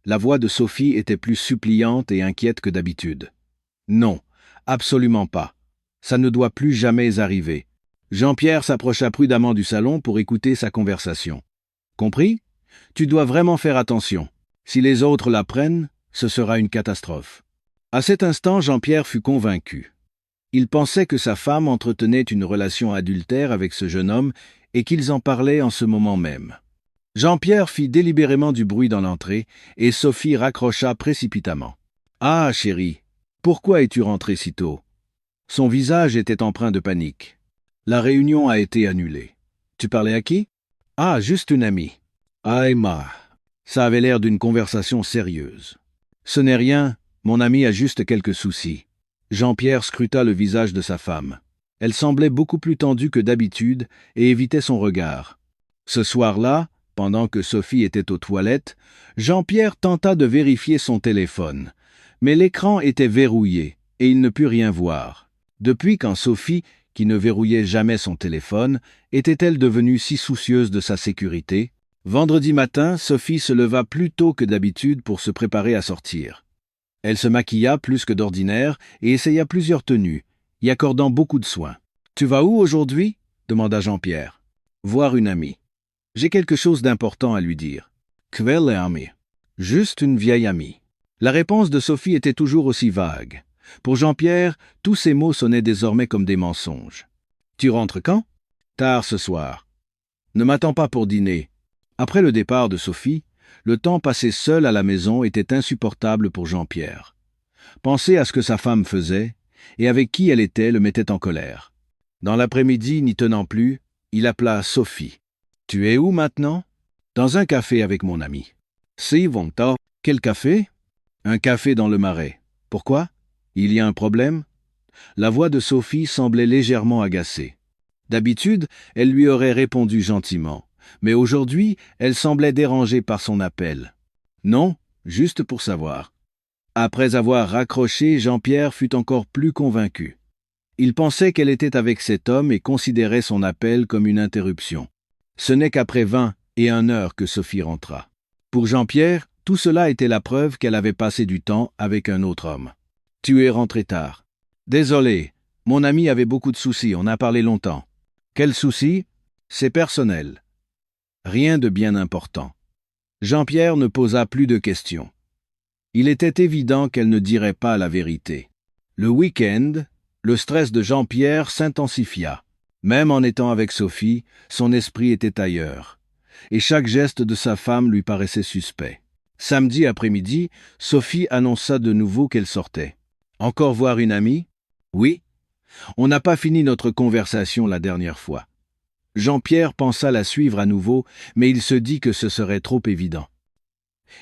La voix de Sophie était plus suppliante et inquiète que d'habitude. « Non, absolument pas. Ça ne doit plus jamais arriver. » Jean-Pierre s'approcha prudemment du salon pour écouter sa conversation. « Compris ? Tu dois vraiment faire attention. Si les autres l'apprennent, ce sera une catastrophe. » À cet instant, Jean-Pierre fut convaincu. Il pensait que sa femme entretenait une relation adultère avec ce jeune homme et qu'ils en parlaient en ce moment même. Jean-Pierre fit délibérément du bruit dans l'entrée et Sophie raccrocha précipitamment. « Ah, chérie, pourquoi es-tu rentrée si tôt ?» Son visage était empreint de panique. « La réunion a été annulée. »« Tu parlais à qui ?»« Ah, juste une amie. »« Ah, Emma. » Ça avait l'air d'une conversation sérieuse. « Ce n'est rien, mon ami a juste quelques soucis. » Jean-Pierre scruta le visage de sa femme. Elle semblait beaucoup plus tendue que d'habitude et évitait son regard. Ce soir-là, pendant que Sophie était aux toilettes, Jean-Pierre tenta de vérifier son téléphone. Mais l'écran était verrouillé et il ne put rien voir. Depuis quand Sophie, qui ne verrouillait jamais son téléphone, était-elle devenue si soucieuse de sa sécurité? Vendredi matin, Sophie se leva plus tôt que d'habitude pour se préparer à sortir. Elle se maquilla plus que d'ordinaire et essaya plusieurs tenues, y accordant beaucoup de soin. « Tu vas où aujourd'hui ?» demanda Jean-Pierre. « Voir une amie. J'ai quelque chose d'important à lui dire. »« Quelle amie ?»« Juste une vieille amie. » La réponse de Sophie était toujours aussi vague. Pour Jean-Pierre, tous ces mots sonnaient désormais comme des mensonges. « Tu rentres quand ?»« Tard ce soir. »« Ne m'attends pas pour dîner. » Après le départ de Sophie, le temps passé seul à la maison était insupportable pour Jean-Pierre. Penser à ce que sa femme faisait et avec qui elle était le mettait en colère. Dans l'après-midi, n'y tenant plus, il appela Sophie. « Tu es où maintenant ?»« Dans un café avec mon ami. »« Si, Vonta. Quel café ?»« Un café dans le Marais. Pourquoi ? Il y a un problème ?» La voix de Sophie semblait légèrement agacée. D'habitude, elle lui aurait répondu gentiment. Mais aujourd'hui, elle semblait dérangée par son appel. Non, juste pour savoir. Après avoir raccroché, Jean-Pierre fut encore plus convaincu. Il pensait qu'elle était avec cet homme et considérait son appel comme une interruption. Ce n'est qu'après 21 heures que Sophie rentra. Pour Jean-Pierre, tout cela était la preuve qu'elle avait passé du temps avec un autre homme. « Tu es rentré tard. »« Désolé, mon ami avait beaucoup de soucis, on a parlé longtemps. »« Quels soucis ? » ?»« C'est personnel. » Rien de bien important. Jean-Pierre ne posa plus de questions. Il était évident qu'elle ne dirait pas la vérité. Le week-end, le stress de Jean-Pierre s'intensifia. Même en étant avec Sophie, son esprit était ailleurs. et chaque geste de sa femme lui paraissait suspect. Samedi après-midi, Sophie annonça de nouveau qu'elle sortait. « Encore voir une amie ?»« Oui. On n'a pas fini notre conversation la dernière fois. » Jean-Pierre pensa la suivre à nouveau, mais il se dit que ce serait trop évident.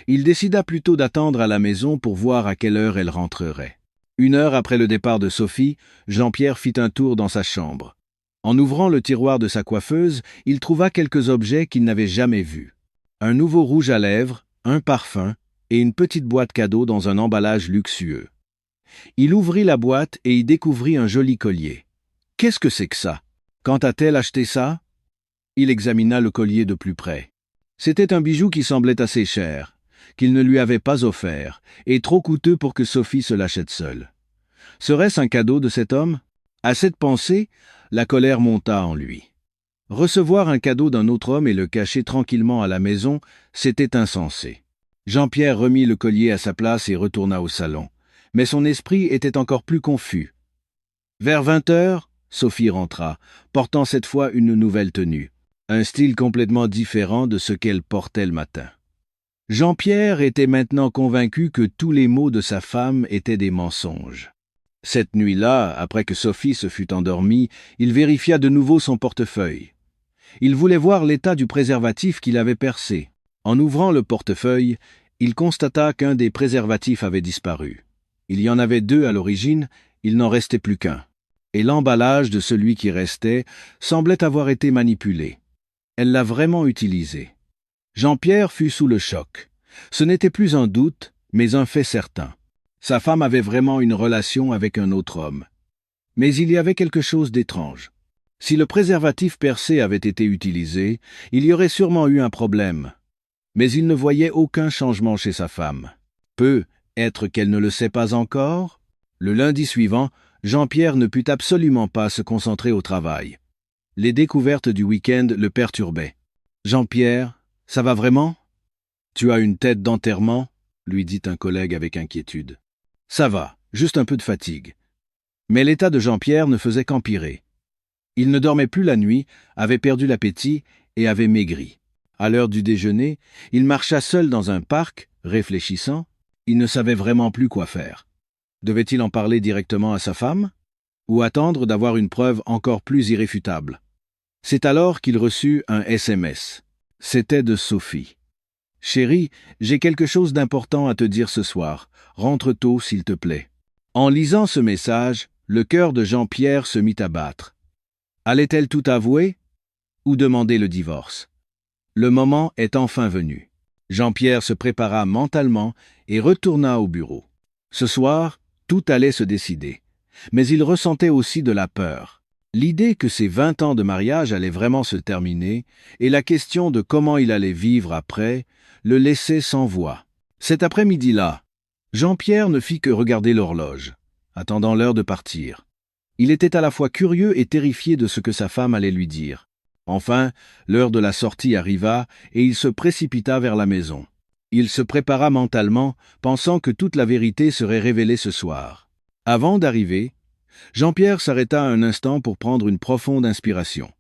Il décida plutôt d'attendre à la maison pour voir à quelle heure elle rentrerait. 1 heure après le départ de Sophie, Jean-Pierre fit un tour dans sa chambre. En ouvrant le tiroir de sa coiffeuse, il trouva quelques objets qu'il n'avait jamais vus. Un nouveau rouge à lèvres, un parfum et une petite boîte cadeau dans un emballage luxueux. Il ouvrit la boîte et y découvrit un joli collier. « Qu'est-ce que c'est que ça? Quand a-t-elle acheté ça ?» Il examina le collier de plus près. C'était un bijou qui semblait assez cher, qu'il ne lui avait pas offert, et trop coûteux pour que Sophie se l'achète seule. Serait-ce un cadeau de cet homme? À cette pensée, la colère monta en lui. Recevoir un cadeau d'un autre homme et le cacher tranquillement à la maison, c'était insensé. Jean-Pierre remit le collier à sa place et retourna au salon. Mais son esprit était encore plus confus. Vers 20 heures, Sophie rentra, portant cette fois une nouvelle tenue, un style complètement différent de ce qu'elle portait le matin. Jean-Pierre était maintenant convaincu que tous les mots de sa femme étaient des mensonges. Cette nuit-là, après que Sophie se fut endormie, il vérifia de nouveau son portefeuille. Il voulait voir l'état du préservatif qu'il avait percé. En ouvrant le portefeuille, il constata qu'un des préservatifs avait disparu. Il y en avait 2 à l'origine, il n'en restait plus qu'un. Et l'emballage de celui qui restait semblait avoir été manipulé. Elle l'a vraiment utilisé. Jean-Pierre fut sous le choc. Ce n'était plus un doute, mais un fait certain. Sa femme avait vraiment une relation avec un autre homme. Mais il y avait quelque chose d'étrange. Si le préservatif percé avait été utilisé, il y aurait sûrement eu un problème. Mais il ne voyait aucun changement chez sa femme. Peut-être qu'elle ne le sait pas encore? Le lundi suivant, Jean-Pierre ne put absolument pas se concentrer au travail. Les découvertes du week-end le perturbaient. « Jean-Pierre, ça va vraiment? »« Tu as une tête d'enterrement ?» lui dit un collègue avec inquiétude. « Ça va, juste un peu de fatigue. » Mais l'état de Jean-Pierre ne faisait qu'empirer. Il ne dormait plus la nuit, avait perdu l'appétit et avait maigri. À l'heure du déjeuner, il marcha seul dans un parc, réfléchissant. Il ne savait vraiment plus quoi faire. Devait-il en parler directement à sa femme? Ou attendre d'avoir une preuve encore plus irréfutable? C'est alors qu'il reçut un SMS. C'était de Sophie. « Chérie, j'ai quelque chose d'important à te dire ce soir. Rentre tôt, s'il te plaît. » En lisant ce message, le cœur de Jean-Pierre se mit à battre. Allait-elle tout avouer? Ou demander le divorce? Le moment est enfin venu. Jean-Pierre se prépara mentalement et retourna au bureau. Ce soir, tout allait se décider. Mais il ressentait aussi de la peur. L'idée que ses 20 ans de mariage allaient vraiment se terminer et la question de comment il allait vivre après le laissait sans voix. Cet après-midi-là, Jean-Pierre ne fit que regarder l'horloge, attendant l'heure de partir. Il était à la fois curieux et terrifié de ce que sa femme allait lui dire. Enfin, l'heure de la sortie arriva et il se précipita vers la maison. Il se prépara mentalement, pensant que toute la vérité serait révélée ce soir. Avant d'arriver, Jean-Pierre s'arrêta un instant pour prendre une profonde inspiration.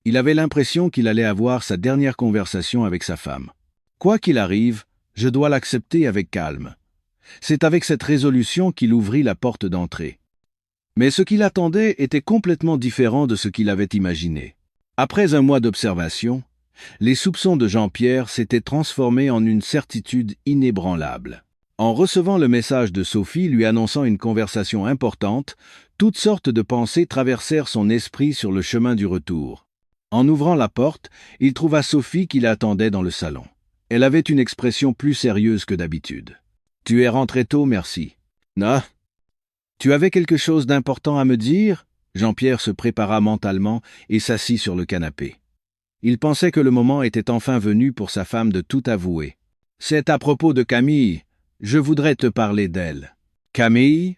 Il avait l'impression qu'il allait avoir sa dernière conversation avec sa femme. Quoi qu'il arrive, je dois l'accepter avec calme. C'est avec cette résolution qu'il ouvrit la porte d'entrée. Mais ce qu'il attendait était complètement différent de ce qu'il avait imaginé. Après un mois d'observation, les soupçons de Jean-Pierre s'étaient transformés en une certitude inébranlable. En recevant le message de Sophie lui annonçant une conversation importante, toutes sortes de pensées traversèrent son esprit sur le chemin du retour. En ouvrant la porte, il trouva Sophie qui l'attendait dans le salon. Elle avait une expression plus sérieuse que d'habitude. « Tu es rentré tôt, merci. »« Ah, tu avais quelque chose d'important à me dire ?» Jean-Pierre se prépara mentalement et s'assit sur le canapé. Il pensait que le moment était enfin venu pour sa femme de tout avouer. « C'est à propos de Camille. Je voudrais te parler d'elle. »« Camille ?»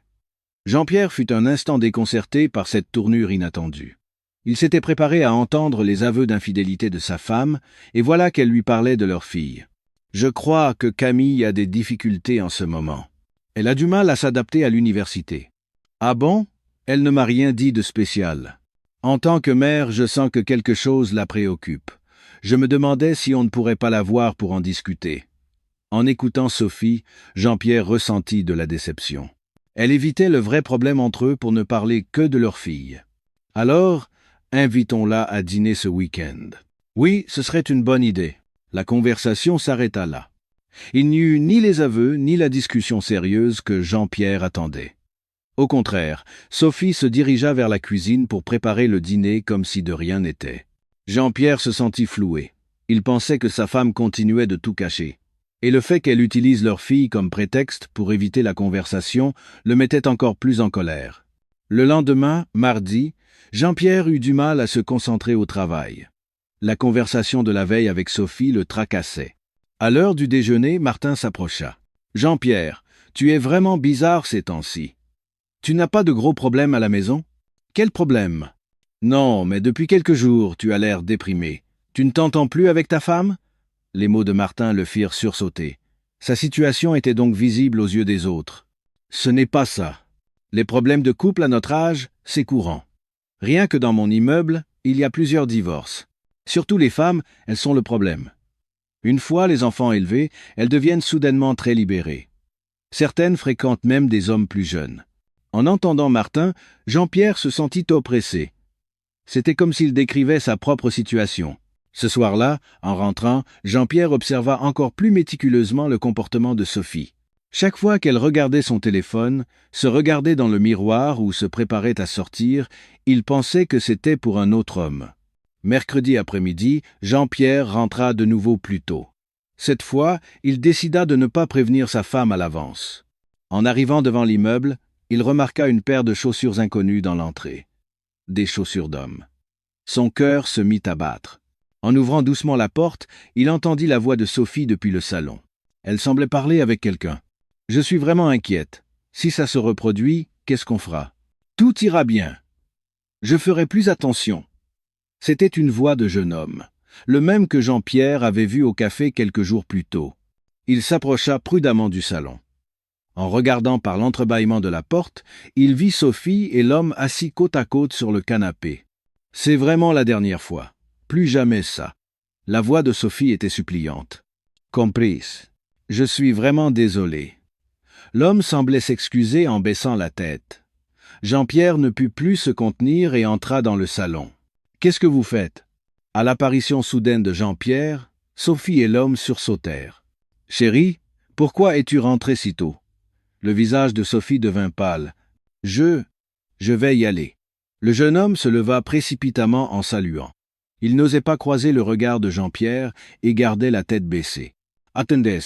Jean-Pierre fut un instant déconcerté par cette tournure inattendue. Il s'était préparé à entendre les aveux d'infidélité de sa femme, et voilà qu'elle lui parlait de leur fille. « Je crois que Camille a des difficultés en ce moment. Elle a du mal à s'adapter à l'université. »« Ah bon? Elle ne m'a rien dit de spécial. En tant que mère, je sens que quelque chose la préoccupe. Je me demandais si on ne pourrait pas la voir pour en discuter. En écoutant Sophie, Jean-Pierre ressentit de la déception. Elle évitait le vrai problème entre eux pour ne parler que de leur fille. Alors, invitons-la à dîner ce week-end. Oui, ce serait une bonne idée. La conversation s'arrêta là. Il n'y eut ni les aveux ni la discussion sérieuse que Jean-Pierre attendait. Au contraire, Sophie se dirigea vers la cuisine pour préparer le dîner comme si de rien n'était. Jean-Pierre se sentit floué. Il pensait que sa femme continuait de tout cacher. Et le fait qu'elle utilise leur fille comme prétexte pour éviter la conversation le mettait encore plus en colère. Le lendemain, mardi, Jean-Pierre eut du mal à se concentrer au travail. La conversation de la veille avec Sophie le tracassait. À l'heure du déjeuner, Martin s'approcha. « Jean-Pierre, tu es vraiment bizarre ces temps-ci. Tu n'as pas de gros problèmes à la maison? » « Quel problème? »« Non, mais depuis quelques jours, tu as l'air déprimé. Tu ne t'entends plus avec ta femme ?» Les mots de Martin le firent sursauter. Sa situation était donc visible aux yeux des autres. « Ce n'est pas ça. Les problèmes de couple à notre âge, c'est courant. Rien que dans mon immeuble, il y a plusieurs divorces. Surtout les femmes, elles sont le problème. Une fois les enfants élevés, elles deviennent soudainement très libérées. Certaines fréquentent même des hommes plus jeunes. » En entendant Martin, Jean-Pierre se sentit oppressé. C'était comme s'il décrivait sa propre situation. Ce soir-là, en rentrant, Jean-Pierre observa encore plus méticuleusement le comportement de Sophie. Chaque fois qu'elle regardait son téléphone, se regardait dans le miroir ou se préparait à sortir, il pensait que c'était pour un autre homme. Mercredi après-midi, Jean-Pierre rentra de nouveau plus tôt. Cette fois, il décida de ne pas prévenir sa femme à l'avance. En arrivant devant l'immeuble, il remarqua une paire de chaussures inconnues dans l'entrée. Des chaussures d'homme. Son cœur se mit à battre. En ouvrant doucement la porte, il entendit la voix de Sophie depuis le salon. Elle semblait parler avec quelqu'un. « Je suis vraiment inquiète. Si ça se reproduit, qu'est-ce qu'on fera? »« Tout ira bien. Je ferai plus attention. » C'était une voix de jeune homme, le même que Jean-Pierre avait vu au café quelques jours plus tôt. Il s'approcha prudemment du salon. En regardant par l'entrebâillement de la porte, il vit Sophie et l'homme assis côte à côte sur le canapé. « C'est vraiment la dernière fois. Plus jamais ça. » La voix de Sophie était suppliante. « Comprise. Je suis vraiment désolé. » L'homme semblait s'excuser en baissant la tête. Jean-Pierre ne put plus se contenir et entra dans le salon. « Qu'est-ce que vous faites ?» À l'apparition soudaine de Jean-Pierre, Sophie et l'homme sursautèrent. « Chérie, pourquoi es-tu rentrée si tôt ?» Le visage de Sophie devint pâle. « Je vais y aller. » Le jeune homme se leva précipitamment en saluant. Il n'osait pas croiser le regard de Jean-Pierre et gardait la tête baissée. « Attendez,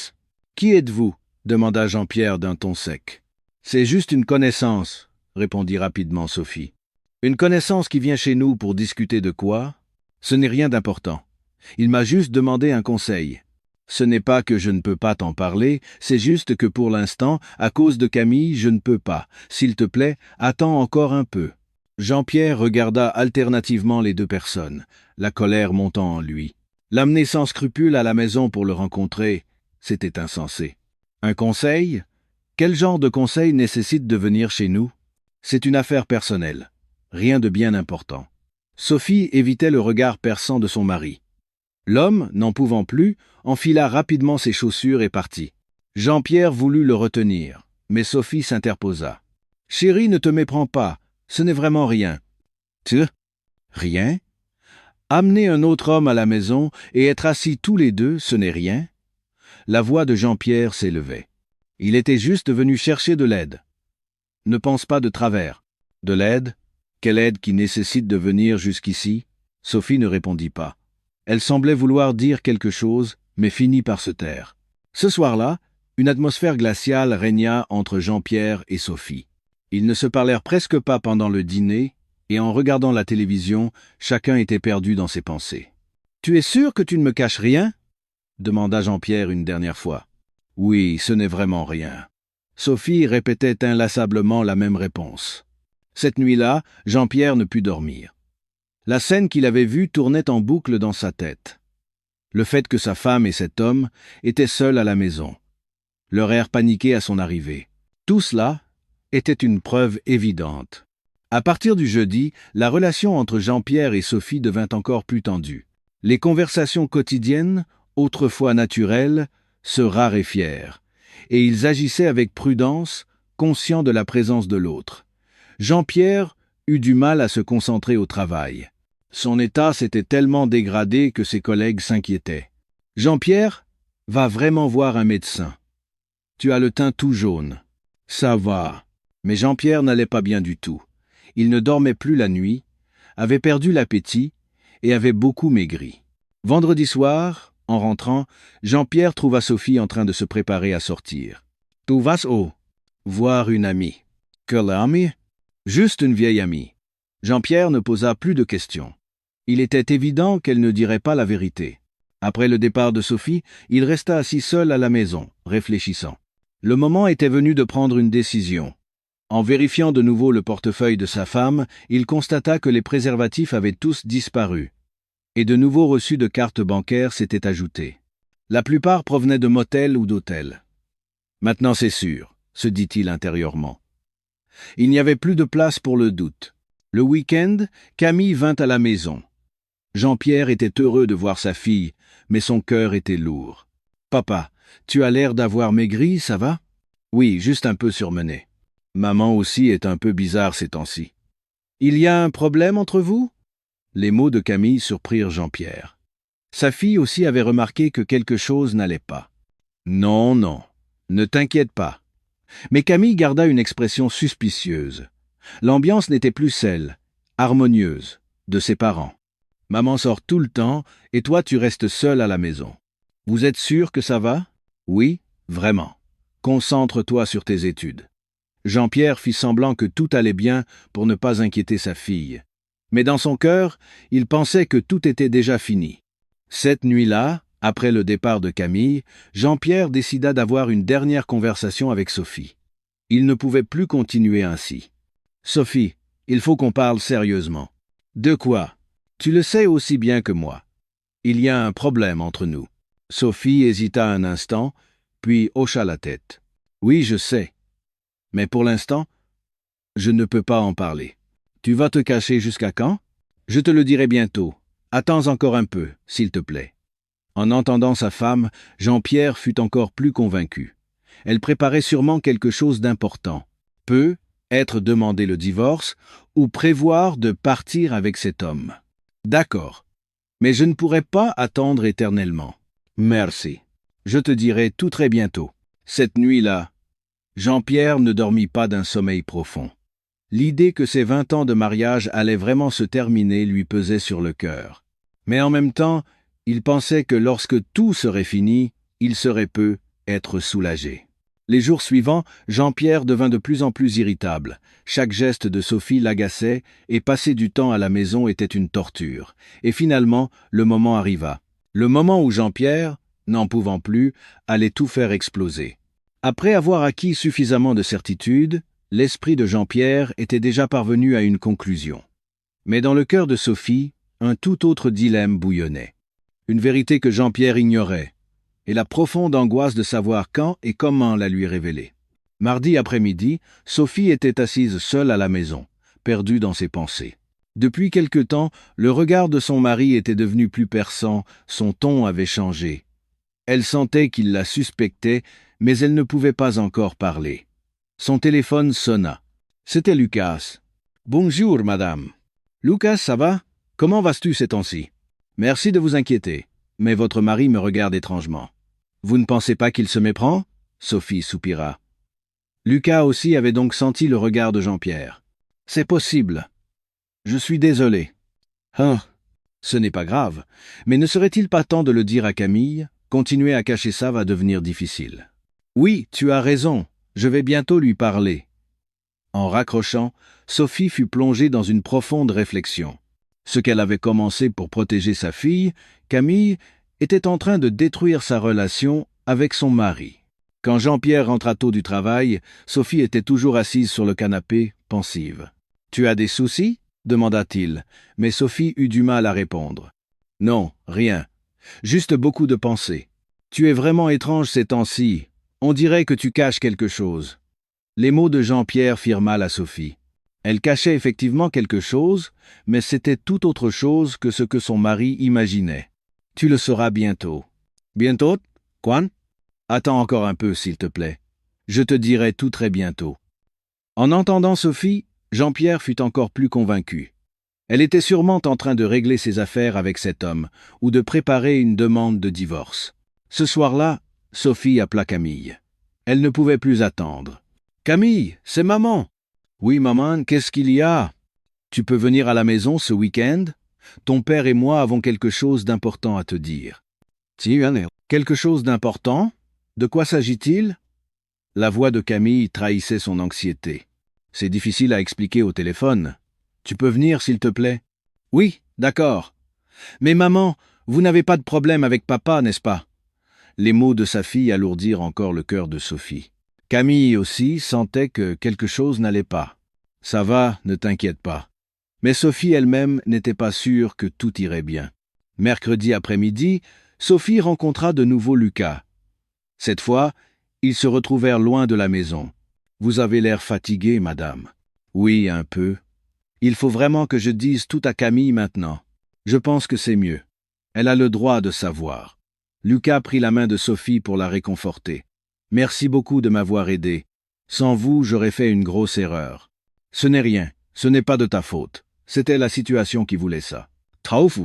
qui êtes-vous » demanda Jean-Pierre d'un ton sec. « C'est juste une connaissance » répondit rapidement Sophie. « Une connaissance qui vient chez nous pour discuter de quoi? Ce n'est rien d'important. Il m'a juste demandé un conseil. Ce n'est pas que je ne peux pas t'en parler, c'est juste que pour l'instant, à cause de Camille, je ne peux pas. S'il te plaît, attends encore un peu. » Jean-Pierre regarda alternativement les deux personnes, la colère montant en lui. L'amener sans scrupule à la maison pour le rencontrer, c'était insensé. Un conseil? Quel genre de conseil nécessite de venir chez nous? C'est une affaire personnelle. Rien de bien important. Sophie évitait le regard perçant de son mari. L'homme, n'en pouvant plus, enfila rapidement ses chaussures et partit. Jean-Pierre voulut le retenir, mais Sophie s'interposa. « Chérie, ne te méprends pas, ce n'est vraiment rien. »« Rien? Amener un autre homme à la maison et être assis tous les deux, ce n'est rien? » La voix de Jean-Pierre s'élevait. Il était juste venu chercher de l'aide. Ne pense pas de travers. De l'aide? Quelle aide qui nécessite de venir jusqu'ici? Sophie ne répondit pas. Elle semblait vouloir dire quelque chose, mais finit par se taire. Ce soir-là, une atmosphère glaciale régna entre Jean-Pierre et Sophie. Ils ne se parlèrent presque pas pendant le dîner, et en regardant la télévision, chacun était perdu dans ses pensées. « Tu es sûr que tu ne me caches rien ?» demanda Jean-Pierre une dernière fois. « Oui, ce n'est vraiment rien. » Sophie répétait inlassablement la même réponse. Cette nuit-là, Jean-Pierre ne put dormir. La scène qu'il avait vue tournait en boucle dans sa tête. Le fait que sa femme et cet homme étaient seuls à la maison. Leur air paniqué à son arrivée. Tout cela était une preuve évidente. À partir du jeudi, la relation entre Jean-Pierre et Sophie devint encore plus tendue. Les conversations quotidiennes, autrefois naturelles, se raréfièrent, et ils agissaient avec prudence, conscients de la présence de l'autre. Jean-Pierre eut du mal à se concentrer au travail. Son état s'était tellement dégradé que ses collègues s'inquiétaient. « Jean-Pierre, va vraiment voir un médecin. Tu as le teint tout jaune. »« Ça va. » Mais Jean-Pierre n'allait pas bien du tout. Il ne dormait plus la nuit, avait perdu l'appétit et avait beaucoup maigri. Vendredi soir, en rentrant, Jean-Pierre trouva Sophie en train de se préparer à sortir. « Tu vas où ?»« Voir une amie. »« Quelle amie ?»« Juste une vieille amie. » Jean-Pierre ne posa plus de questions. Il était évident qu'elle ne dirait pas la vérité. Après le départ de Sophie, il resta assis seul à la maison, réfléchissant. Le moment était venu de prendre une décision. En vérifiant de nouveau le portefeuille de sa femme, il constata que les préservatifs avaient tous disparu. Et de nouveaux reçus de cartes bancaires s'étaient ajoutés. La plupart provenaient de motels ou d'hôtels. Maintenant c'est sûr, se dit-il intérieurement. Il n'y avait plus de place pour le doute. Le week-end, Camille vint à la maison. Jean-Pierre était heureux de voir sa fille, mais son cœur était lourd. « Papa, tu as l'air d'avoir maigri, ça va ?»« Oui, juste un peu surmené. Maman aussi est un peu bizarre ces temps-ci. »« Il y a un problème entre vous ?» Les mots de Camille surprirent Jean-Pierre. Sa fille aussi avait remarqué que quelque chose n'allait pas. « Non, non, ne t'inquiète pas. » Mais Camille garda une expression suspicieuse. L'ambiance n'était plus celle, harmonieuse, de ses parents. Maman sort tout le temps et toi tu restes seul à la maison. Vous êtes sûr que ça va? Oui, vraiment. Concentre-toi sur tes études. Jean-Pierre fit semblant que tout allait bien pour ne pas inquiéter sa fille. Mais dans son cœur, il pensait que tout était déjà fini. Cette nuit-là, après le départ de Camille, Jean-Pierre décida d'avoir une dernière conversation avec Sophie. Il ne pouvait plus continuer ainsi. « Sophie, il faut qu'on parle sérieusement. »« De quoi ? Tu le sais aussi bien que moi. Il y a un problème entre nous. » Sophie hésita un instant, puis hocha la tête. « Oui, je sais. Mais pour l'instant, je ne peux pas en parler. Tu vas te cacher jusqu'à quand? Je te le dirai bientôt. Attends encore un peu, s'il te plaît. » En entendant sa femme, Jean-Pierre fut encore plus convaincu. Elle préparait sûrement quelque chose d'important. Peut être demander le divorce ou prévoir de partir avec cet homme. D'accord. Mais je ne pourrai pas attendre éternellement. Merci. Je te dirai tout très bientôt. Cette nuit-là, Jean-Pierre ne dormit pas d'un sommeil profond. L'idée que ses 20 ans de mariage allaient vraiment se terminer lui pesait sur le cœur. Mais en même temps, il pensait que lorsque tout serait fini, il serait peu être soulagé. Les jours suivants, Jean-Pierre devint de plus en plus irritable. Chaque geste de Sophie l'agaçait et passer du temps à la maison était une torture. Et finalement, le moment arriva. Le moment où Jean-Pierre, n'en pouvant plus, allait tout faire exploser. Après avoir acquis suffisamment de certitude, l'esprit de Jean-Pierre était déjà parvenu à une conclusion. Mais dans le cœur de Sophie, un tout autre dilemme bouillonnait. Une vérité que Jean-Pierre ignorait, et la profonde angoisse de savoir quand et comment la lui révéler. Mardi après-midi, Sophie était assise seule à la maison, perdue dans ses pensées. Depuis quelque temps, le regard de son mari était devenu plus perçant, son ton avait changé. Elle sentait qu'il la suspectait, mais elle ne pouvait pas encore parler. Son téléphone sonna. C'était Lucas. « Bonjour, madame. »« Lucas, ça va? Comment vas-tu ces temps-ci? »« Merci de vous inquiéter, mais votre mari me regarde étrangement. »« Vous ne pensez pas qu'il se méprend ?» Sophie soupira. Lucas aussi avait donc senti le regard de Jean-Pierre. « C'est possible. Je suis désolé. »« Ah, ce n'est pas grave, mais ne serait-il pas temps de le dire à Camille? Continuer à cacher ça va devenir difficile. »« Oui, tu as raison. Je vais bientôt lui parler. » En raccrochant, Sophie fut plongée dans une profonde réflexion. Ce qu'elle avait commencé pour protéger sa fille, Camille, était en train de détruire sa relation avec son mari. Quand Jean-Pierre rentra tôt du travail, Sophie était toujours assise sur le canapé, pensive. « Tu as des soucis ?» demanda-t-il, mais Sophie eut du mal à répondre. « Non, rien. Juste beaucoup de pensées. Tu es vraiment étrange ces temps-ci. On dirait que tu caches quelque chose. » Les mots de Jean-Pierre firent mal à Sophie. Elle cachait effectivement quelque chose, mais c'était tout autre chose que ce que son mari imaginait. Tu le sauras bientôt. Bientôt? Quand? Attends encore un peu, s'il te plaît. Je te dirai tout très bientôt. En entendant Sophie, Jean-Pierre fut encore plus convaincu. Elle était sûrement en train de régler ses affaires avec cet homme, ou de préparer une demande de divorce. Ce soir-là, Sophie appela Camille. Elle ne pouvait plus attendre. « Camille, c'est maman !»« Oui, maman, qu'est-ce qu'il y a ? Tu peux venir à la maison ce week-end ? Ton père et moi avons quelque chose d'important à te dire. »« Quelque chose d'important ? De quoi s'agit-il » La voix de Camille trahissait son anxiété. « C'est difficile à expliquer au téléphone. Tu peux venir, s'il te plaît ? » ?»« Oui, d'accord. Mais maman, vous n'avez pas de problème avec papa, n'est-ce pas ?» Les mots de sa fille alourdirent encore le cœur de Sophie. Camille aussi sentait que quelque chose n'allait pas. « Ça va, ne t'inquiète pas. » Mais Sophie elle-même n'était pas sûre que tout irait bien. Mercredi après-midi, Sophie rencontra de nouveau Lucas. Cette fois, ils se retrouvèrent loin de la maison. « Vous avez l'air fatiguée, madame. »« Oui, un peu. Il faut vraiment que je dise tout à Camille maintenant. Je pense que c'est mieux. Elle a le droit de savoir. » Lucas prit la main de Sophie pour la réconforter. « Merci beaucoup de m'avoir aidé. Sans vous, j'aurais fait une grosse erreur. Ce n'est rien, ce n'est pas de ta faute. C'était la situation qui voulait ça. Traufu.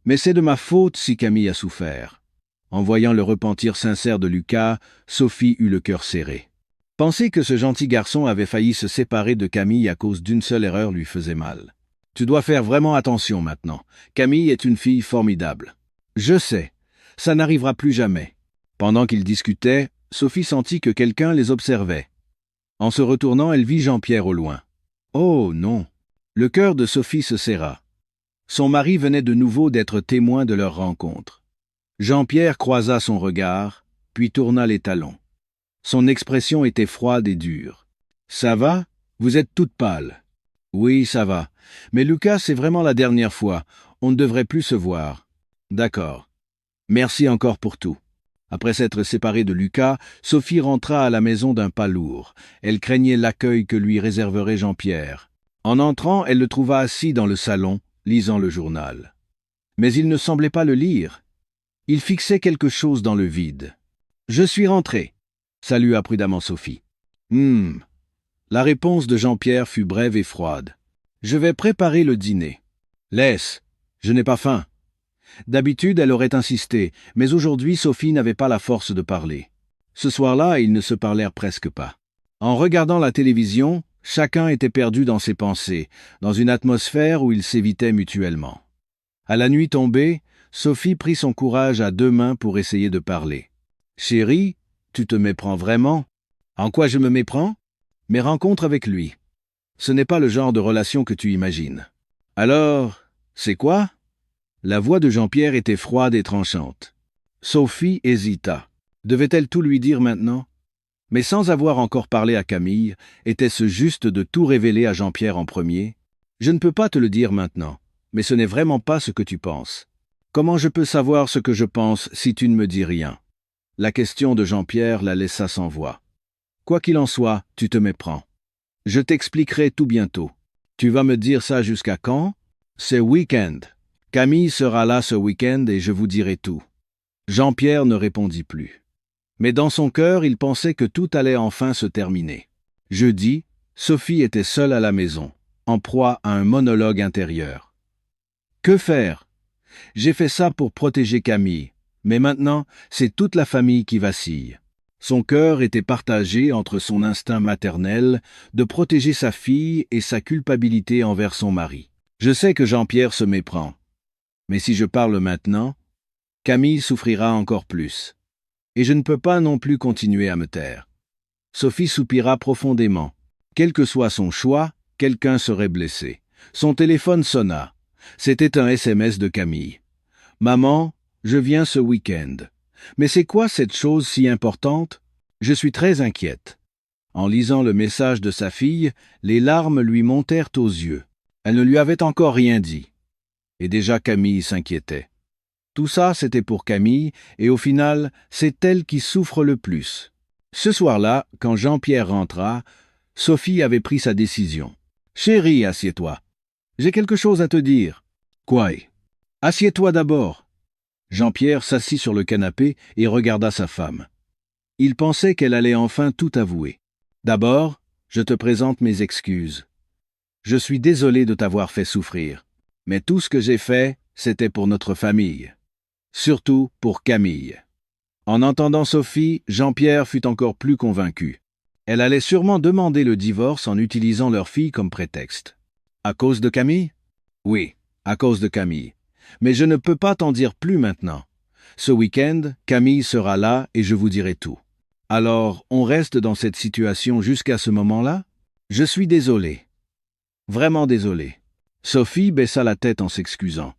Mais c'est de ma faute si Camille a souffert. » En voyant le repentir sincère de Lucas, Sophie eut le cœur serré. Penser que ce gentil garçon avait failli se séparer de Camille à cause d'une seule erreur lui faisait mal. « Tu dois faire vraiment attention maintenant. Camille est une fille formidable. »« Je sais. Ça n'arrivera plus jamais. » Pendant qu'ils discutaient, Sophie sentit que quelqu'un les observait. En se retournant, elle vit Jean-Pierre au loin. Oh non! Le cœur de Sophie se serra. Son mari venait de nouveau d'être témoin de leur rencontre. Jean-Pierre croisa son regard, puis tourna les talons. Son expression était froide et dure. « Ça va? Vous êtes toute pâle. »« Oui, ça va. Mais Lucas, c'est vraiment la dernière fois. On ne devrait plus se voir. »« D'accord. Merci encore pour tout. » Après s'être séparée de Lucas, Sophie rentra à la maison d'un pas lourd. Elle craignait l'accueil que lui réserverait Jean-Pierre. En entrant, elle le trouva assis dans le salon, lisant le journal. Mais il ne semblait pas le lire. Il fixait quelque chose dans le vide. « Je suis rentré », salua prudemment Sophie. La réponse de Jean-Pierre fut brève et froide. « Je vais préparer le dîner. »« Laisse, je n'ai pas faim. » D'habitude, elle aurait insisté, mais aujourd'hui, Sophie n'avait pas la force de parler. Ce soir-là, ils ne se parlèrent presque pas. En regardant la télévision, chacun était perdu dans ses pensées, dans une atmosphère où ils s'évitaient mutuellement. À la nuit tombée, Sophie prit son courage à deux mains pour essayer de parler. « Chérie, tu te méprends vraiment ? » ?»« En quoi je me méprends ? » ?»« Mes rencontres avec lui. Ce n'est pas le genre de relation que tu imagines. »« Alors, c'est quoi ?» La voix de Jean-Pierre était froide et tranchante. Sophie hésita. Devait-elle tout lui dire maintenant ? Mais sans avoir encore parlé à Camille, était-ce juste de tout révéler à Jean-Pierre en premier ? « Je ne peux pas te le dire maintenant, mais ce n'est vraiment pas ce que tu penses. Comment je peux savoir ce que je pense si tu ne me dis rien ?» La question de Jean-Pierre la laissa sans voix. « Quoi qu'il en soit, tu te méprends. Je t'expliquerai tout bientôt. Tu vas me dire ça jusqu'à quand ? C'est week-end. Camille sera là ce week-end et je vous dirai tout. » Jean-Pierre ne répondit plus. Mais dans son cœur, il pensait que tout allait enfin se terminer. Jeudi, Sophie était seule à la maison, en proie à un monologue intérieur. « Que faire ? J'ai fait ça pour protéger Camille, mais maintenant, c'est toute la famille qui vacille. » Son cœur était partagé entre son instinct maternel de protéger sa fille et sa culpabilité envers son mari. « Je sais que Jean-Pierre se méprend. Mais si je parle maintenant, Camille souffrira encore plus. Et je ne peux pas non plus continuer à me taire. » Sophie soupira profondément. Quel que soit son choix, quelqu'un serait blessé. Son téléphone sonna. C'était un SMS de Camille. « Maman, je viens ce week-end. Mais c'est quoi cette chose si importante ? Je suis très inquiète. » En lisant le message de sa fille, les larmes lui montèrent aux yeux. Elle ne lui avait encore rien dit. Et déjà Camille s'inquiétait. Tout ça, c'était pour Camille, et au final, c'est elle qui souffre le plus. Ce soir-là, quand Jean-Pierre rentra, Sophie avait pris sa décision. « Chérie, assieds-toi. J'ai quelque chose à te dire. »« Quoi ? Assieds-toi d'abord. » Jean-Pierre s'assit sur le canapé et regarda sa femme. Il pensait qu'elle allait enfin tout avouer. D'abord, je te présente mes excuses. Je suis désolé de t'avoir fait souffrir. Mais tout ce que j'ai fait, c'était pour notre famille. Surtout pour Camille. En entendant Sophie, Jean-Pierre fut encore plus convaincu. Elle allait sûrement demander le divorce en utilisant leur fille comme prétexte. À cause de Camille? Oui, à cause de Camille. Mais je ne peux pas t'en dire plus maintenant. Ce week-end, Camille sera là et je vous dirai tout. Alors, on reste dans cette situation jusqu'à ce moment-là? Je suis désolé. Vraiment désolé. Sophie baissa la tête en s'excusant.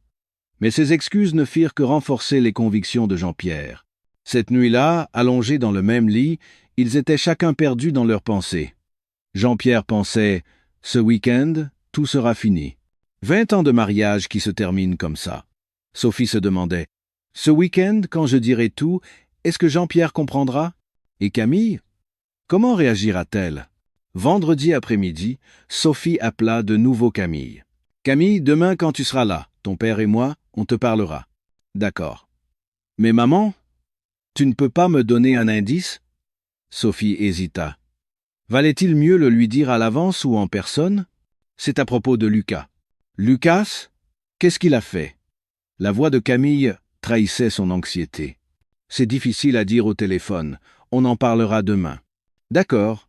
Mais ces excuses ne firent que renforcer les convictions de Jean-Pierre. Cette nuit-là, allongés dans le même lit, ils étaient chacun perdus dans leurs pensées. Jean-Pierre pensait « Ce week-end, tout sera fini ». 20 ans de mariage qui se terminent comme ça. Sophie se demandait « Ce week-end, quand je dirai tout, est-ce que Jean-Pierre comprendra? Et Camille? Comment réagira-t-elle » Vendredi après-midi, Sophie appela de nouveau Camille. « Camille, demain quand tu seras là, ton père et moi, on te parlera. »« D'accord. »« Mais maman, tu ne peux pas me donner un indice ?» Sophie hésita. Valait-il mieux le lui dire à l'avance ou en personne? C'est à propos de Lucas. Lucas? Qu'est-ce qu'il a fait? La voix de Camille trahissait son anxiété. C'est difficile à dire au téléphone. On en parlera demain. D'accord.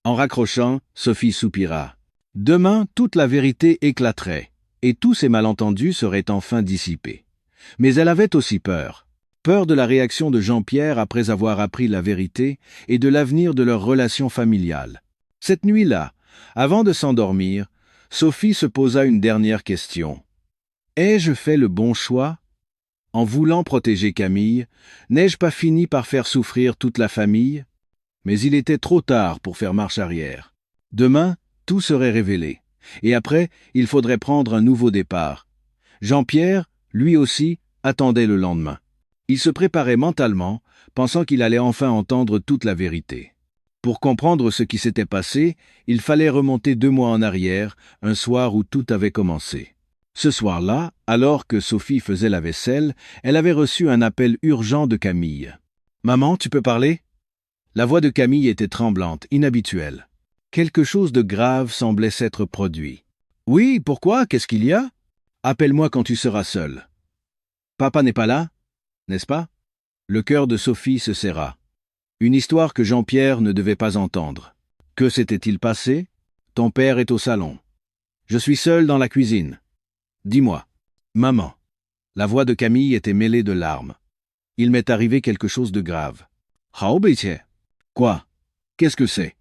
En raccrochant, Sophie soupira. Demain, toute la vérité éclaterait, et tous ces malentendus seraient enfin dissipés. Mais elle avait aussi peur. Peur de la réaction de Jean-Pierre après avoir appris la vérité et de l'avenir de leur relation familiale. Cette nuit-là, avant de s'endormir, Sophie se posa une dernière question. Ai-je fait le bon choix? En voulant protéger Camille, n'ai-je pas fini par faire souffrir toute la famille? Mais il était trop tard pour faire marche arrière. Demain, tout serait révélé. Et après, il faudrait prendre un nouveau départ. Jean-Pierre, lui aussi, attendait le lendemain. Il se préparait mentalement, pensant qu'il allait enfin entendre toute la vérité. Pour comprendre ce qui s'était passé, il fallait remonter 2 mois en arrière, un soir où tout avait commencé. Ce soir-là, alors que Sophie faisait la vaisselle, elle avait reçu un appel urgent de Camille. « Maman, tu peux parler ?» La voix de Camille était tremblante, inhabituelle. Quelque chose de grave semblait s'être produit. « Oui, pourquoi? Qu'est-ce qu'il y a? Appelle-moi quand tu seras seule. »« Papa n'est pas là? N'est-ce pas ?» Le cœur de Sophie se serra. Une histoire que Jean-Pierre ne devait pas entendre. Que s'était-il passé? Ton père est au salon. Je suis seul dans la cuisine. Dis-moi. Maman. La voix de Camille était mêlée de larmes. Il m'est arrivé quelque chose de grave. Quoi? Qu'est-ce que c'est?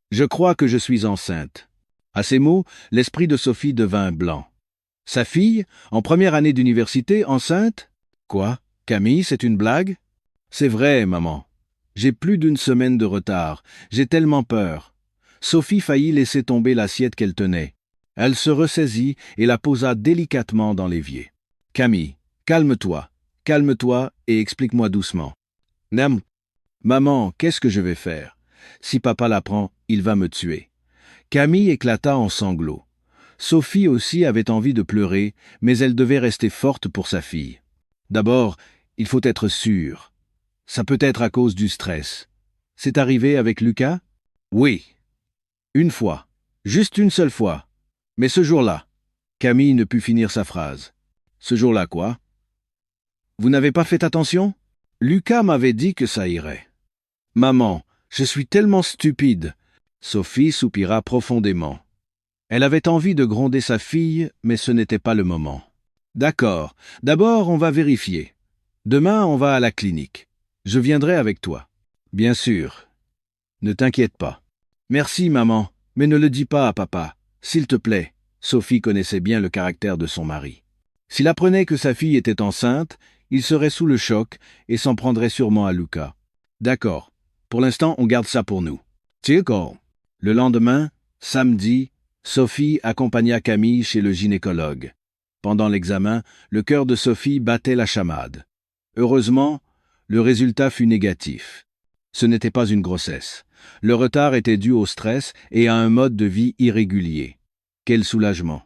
Je crois que je suis enceinte. À ces mots, l'esprit de Sophie devint blanc. Sa fille, en première année d'université, enceinte? Quoi? Camille, c'est une blague? C'est vrai, maman. J'ai plus d'1 semaine de retard. J'ai tellement peur. Sophie faillit laisser tomber l'assiette qu'elle tenait. Elle se ressaisit et la posa délicatement dans l'évier. Camille, calme-toi et explique-moi doucement. Maman, qu'est-ce que je vais faire? Si papa l'apprend, il va me tuer. Camille éclata en sanglots. Sophie aussi avait envie de pleurer, mais elle devait rester forte pour sa fille. D'abord, il faut être sûr. Ça peut être à cause du stress. C'est arrivé avec Lucas? Oui. Une fois. Juste une seule fois. Mais ce jour-là. Camille ne put finir sa phrase. Ce jour-là quoi? Vous n'avez pas fait attention? Lucas m'avait dit que ça irait. Maman, je suis tellement stupide. Sophie soupira profondément. Elle avait envie de gronder sa fille, mais ce n'était pas le moment. D'accord. D'abord, on va vérifier. Demain, on va à la clinique. Je viendrai avec toi. Bien sûr. Ne t'inquiète pas. Merci, maman, mais ne le dis pas à papa. S'il te plaît. Sophie connaissait bien le caractère de son mari. S'il apprenait que sa fille était enceinte, il serait sous le choc et s'en prendrait sûrement à Lucas. D'accord. Pour l'instant, on garde ça pour nous. D'accord. Le lendemain, samedi, Sophie accompagna Camille chez le gynécologue. Pendant l'examen, le cœur de Sophie battait la chamade. Heureusement, le résultat fut négatif. Ce n'était pas une grossesse. Le retard était dû au stress et à un mode de vie irrégulier. Quel soulagement!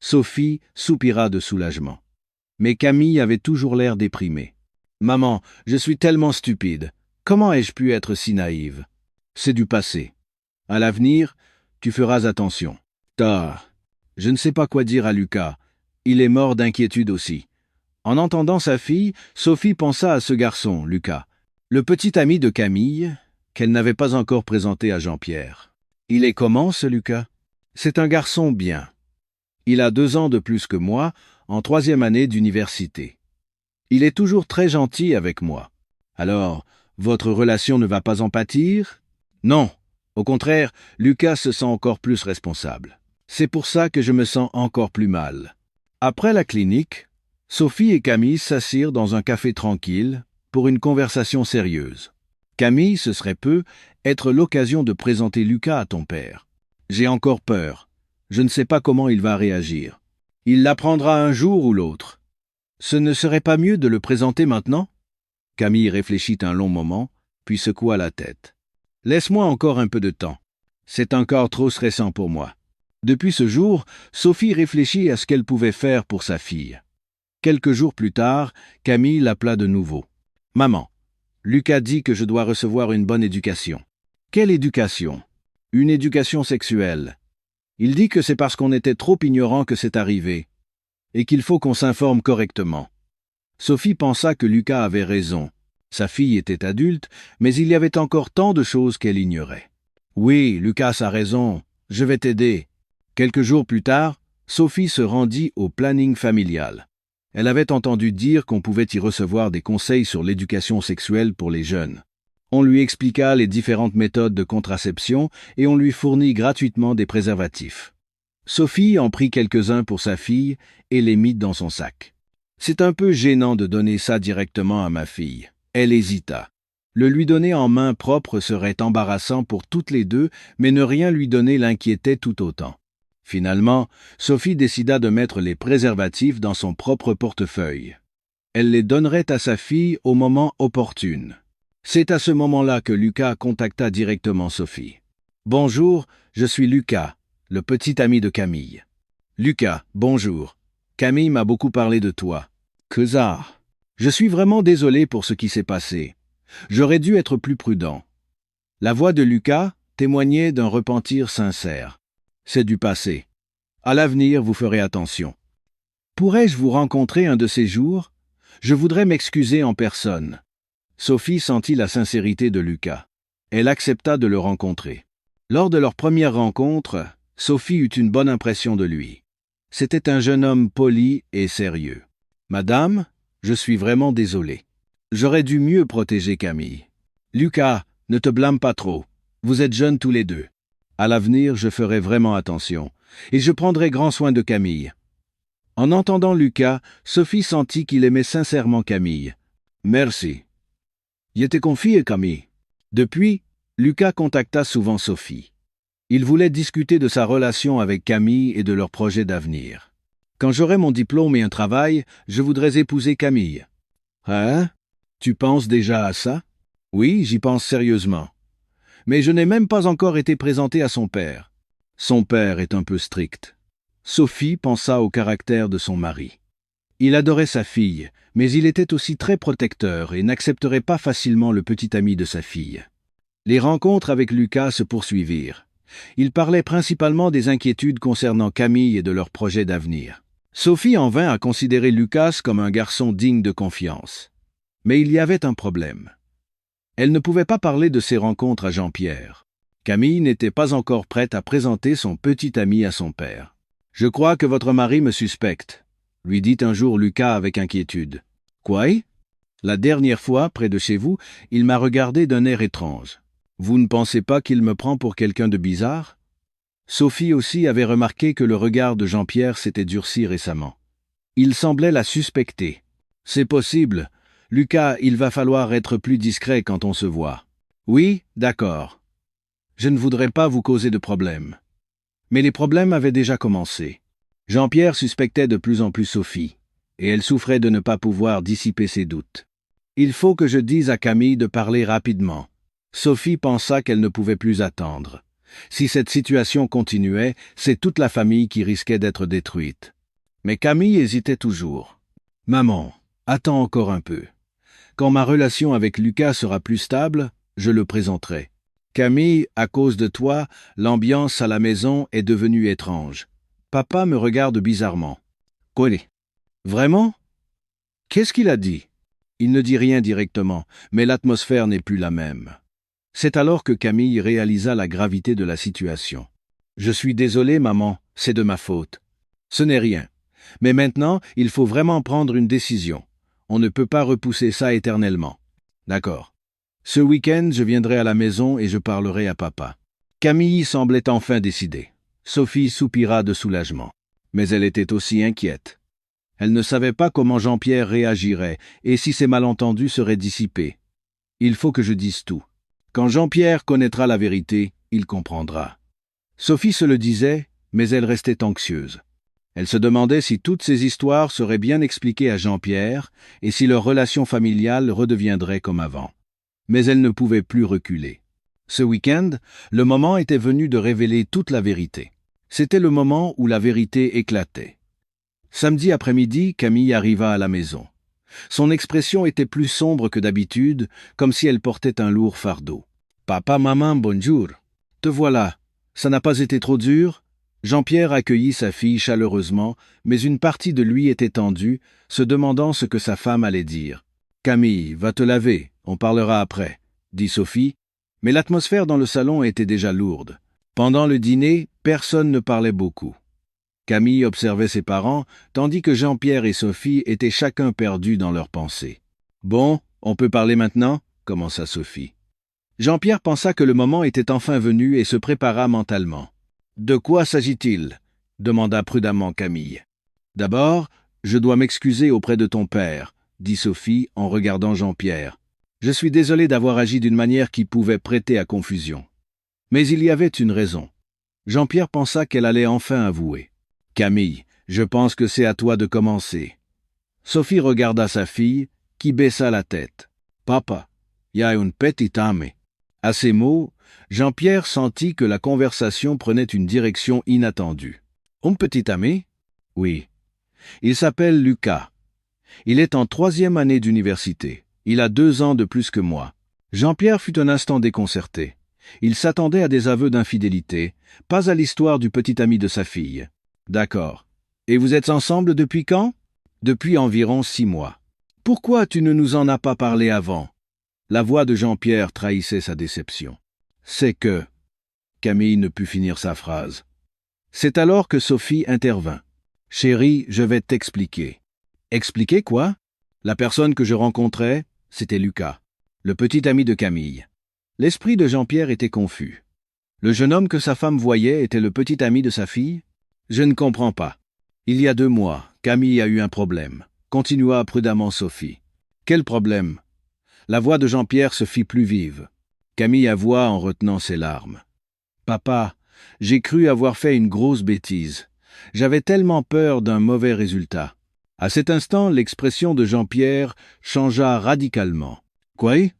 Sophie soupira de soulagement. Mais Camille avait toujours l'air déprimée. Maman, je suis tellement stupide. Comment ai-je pu être si naïve? C'est du passé. À l'avenir, tu feras attention. Ah, je ne sais pas quoi dire à Lucas. Il est mort d'inquiétude aussi. En entendant sa fille, Sophie pensa à ce garçon, Lucas, le petit ami de Camille, qu'elle n'avait pas encore présenté à Jean-Pierre. Il est comment, ce Lucas? C'est un garçon bien. Il a 2 ans de plus que moi, en 3e année d'université. Il est toujours très gentil avec moi. Alors, votre relation ne va pas en pâtir? Non. Au contraire, Lucas se sent encore plus responsable. C'est pour ça que je me sens encore plus mal. Après la clinique, Sophie et Camille s'assirent dans un café tranquille pour une conversation sérieuse. Camille, ce serait peu, être l'occasion de présenter Lucas à ton père. J'ai encore peur. Je ne sais pas comment il va réagir. Il l'apprendra un jour ou l'autre. Ce ne serait pas mieux de le présenter maintenant? Camille réfléchit un long moment, puis secoua la tête. Laisse-moi encore un peu de temps. C'est encore trop stressant pour moi. Depuis ce jour, Sophie réfléchit à ce qu'elle pouvait faire pour sa fille. Quelques jours plus tard, Camille l'appela de nouveau. « Maman, Lucas dit que je dois recevoir une bonne éducation. » « Quelle éducation? » « Une éducation sexuelle. Il dit que c'est parce qu'on était trop ignorant que c'est arrivé, et qu'il faut qu'on s'informe correctement. » Sophie pensa que Lucas avait raison. Sa fille était adulte, mais il y avait encore tant de choses qu'elle ignorait. « Oui, Lucas a raison, je vais t'aider. » Quelques jours plus tard, Sophie se rendit au planning familial. Elle avait entendu dire qu'on pouvait y recevoir des conseils sur l'éducation sexuelle pour les jeunes. On lui expliqua les différentes méthodes de contraception et on lui fournit gratuitement des préservatifs. Sophie en prit quelques-uns pour sa fille et les mit dans son sac. « C'est un peu gênant de donner ça directement à ma fille. » Elle hésita. Le lui donner en main propre serait embarrassant pour toutes les deux, mais ne rien lui donner l'inquiétait tout autant. Finalement, Sophie décida de mettre les préservatifs dans son propre portefeuille. Elle les donnerait à sa fille au moment opportun. C'est à ce moment-là que Lucas contacta directement Sophie. « Bonjour, je suis Lucas, le petit ami de Camille. »« Lucas, bonjour. Camille m'a beaucoup parlé de toi. »« Que ça? Je suis vraiment désolé pour ce qui s'est passé. J'aurais dû être plus prudent. » La voix de Lucas témoignait d'un repentir sincère. « C'est du passé. À l'avenir, vous ferez attention. Pourrais-je vous rencontrer un de ces jours? Je voudrais m'excuser en personne. » Sophie sentit la sincérité de Lucas. Elle accepta de le rencontrer. Lors de leur première rencontre, Sophie eut une bonne impression de lui. C'était un jeune homme poli et sérieux. « Madame, je suis vraiment désolé. J'aurais dû mieux protéger Camille. Lucas, ne te blâme pas trop. Vous êtes jeunes tous les deux. À l'avenir, je ferai vraiment attention. Et je prendrai grand soin de Camille. » En entendant Lucas, Sophie sentit qu'il aimait sincèrement Camille. « Merci. Je te confie, Camille. » Depuis, Lucas contacta souvent Sophie. Il voulait discuter de sa relation avec Camille et de leurs projets d'avenir. « Quand j'aurai mon diplôme et un travail, je voudrais épouser Camille. »« Hein? Tu penses déjà à ça? »« Oui, j'y pense sérieusement. Mais je n'ai même pas encore été présenté à son père. Son père est un peu strict. » Sophie pensa au caractère de son mari. Il adorait sa fille, mais il était aussi très protecteur et n'accepterait pas facilement le petit ami de sa fille. Les rencontres avec Lucas se poursuivirent. Il parlait principalement des inquiétudes concernant Camille et de leurs projets d'avenir. Sophie en vint à considérer Lucas comme un garçon digne de confiance. Mais il y avait un problème. Elle ne pouvait pas parler de ses rencontres à Jean-Pierre. Camille n'était pas encore prête à présenter son petit ami à son père. « Je crois que votre mari me suspecte », lui dit un jour Lucas avec inquiétude. « Quoi? La dernière fois, près de chez vous, il m'a regardé d'un air étrange. Vous ne pensez pas qu'il me prend pour quelqu'un de bizarre ?» Sophie aussi avait remarqué que le regard de Jean-Pierre s'était durci récemment. Il semblait la suspecter. « C'est possible. Lucas, il va falloir être plus discret quand on se voit. »« Oui, d'accord. Je ne voudrais pas vous causer de problèmes. » Mais les problèmes avaient déjà commencé. Jean-Pierre suspectait de plus en plus Sophie, et elle souffrait de ne pas pouvoir dissiper ses doutes. « Il faut que je dise à Camille de parler rapidement. » Sophie pensa qu'elle ne pouvait plus attendre. Si cette situation continuait, c'est toute la famille qui risquait d'être détruite. Mais Camille hésitait toujours. « Maman, attends encore un peu. Quand ma relation avec Lucas sera plus stable, je le présenterai. Camille, à cause de toi, l'ambiance à la maison est devenue étrange. Papa me regarde bizarrement. Quoi? Vraiment? Qu'est-ce qu'il a dit? Il ne dit rien directement, mais l'atmosphère n'est plus la même. C'est alors que Camille réalisa la gravité de la situation. Je suis désolé, maman, c'est de ma faute. Ce n'est rien. Mais maintenant, il faut vraiment prendre une décision. On ne peut pas repousser ça éternellement. D'accord. Ce week-end, je viendrai à la maison et je parlerai à papa. Camille semblait enfin décidée. Sophie soupira de soulagement. Mais elle était aussi inquiète. Elle ne savait pas comment Jean-Pierre réagirait et si ces malentendus seraient dissipés. Il faut que je dise tout. Quand Jean-Pierre connaîtra la vérité, il comprendra. Sophie se le disait, mais elle restait anxieuse. Elle se demandait si toutes ces histoires seraient bien expliquées à Jean-Pierre et si leur relation familiale redeviendrait comme avant. Mais elle ne pouvait plus reculer. Ce week-end, le moment était venu de révéler toute la vérité. C'était le moment où la vérité éclatait. Samedi après-midi, Camille arriva à la maison. Son expression était plus sombre que d'habitude, comme si elle portait un lourd fardeau. « Papa, maman, bonjour. Te voilà. Ça n'a pas été trop dur ?» Jean-Pierre accueillit sa fille chaleureusement, mais une partie de lui était tendue, se demandant ce que sa femme allait dire. « Camille, va te laver, on parlera après », dit Sophie, mais l'atmosphère dans le salon était déjà lourde. Pendant le dîner, personne ne parlait beaucoup. Camille observait ses parents, tandis que Jean-Pierre et Sophie étaient chacun perdus dans leurs pensées. « Bon, on peut parler maintenant ?» commença Sophie. Jean-Pierre pensa que le moment était enfin venu et se prépara mentalement. « De quoi s'agit-il » demanda prudemment Camille. « D'abord, je dois m'excuser auprès de ton père » dit Sophie en regardant Jean-Pierre. « Je suis désolé d'avoir agi d'une manière qui pouvait prêter à confusion. » Mais il y avait une raison. Jean-Pierre pensa qu'elle allait enfin avouer. « Camille, je pense que c'est à toi de commencer. » Sophie regarda sa fille, qui baissa la tête. « Papa, y a une petite amie. » À ces mots, Jean-Pierre sentit que la conversation prenait une direction inattendue. « Un petit ami ?»« Oui. Il s'appelle Lucas. Il est en 3e année d'université. Il a 2 ans de plus que moi. » Jean-Pierre fut un instant déconcerté. Il s'attendait à des aveux d'infidélité, pas à l'histoire du petit ami de sa fille. « D'accord. Et vous êtes ensemble depuis quand ?»« Depuis environ 6 mois. »« Pourquoi tu ne nous en as pas parlé avant ?» La voix de Jean-Pierre trahissait sa déception. « C'est que... » Camille ne put finir sa phrase. C'est alors que Sophie intervint. « Chérie, je vais t'expliquer. »« Expliquer quoi ?» La personne que je rencontrais, c'était Lucas, le petit ami de Camille. L'esprit de Jean-Pierre était confus. Le jeune homme que sa femme voyait était le petit ami de sa fille ? Je ne comprends pas. Il y a 2 mois, Camille a eu un problème, continua prudemment Sophie. Quel problème ? La voix de Jean-Pierre se fit plus vive. Camille avoua en retenant ses larmes. « Papa, j'ai cru avoir fait une grosse bêtise. J'avais tellement peur d'un mauvais résultat. » À cet instant, l'expression de Jean-Pierre changea radicalement. « Quoi ?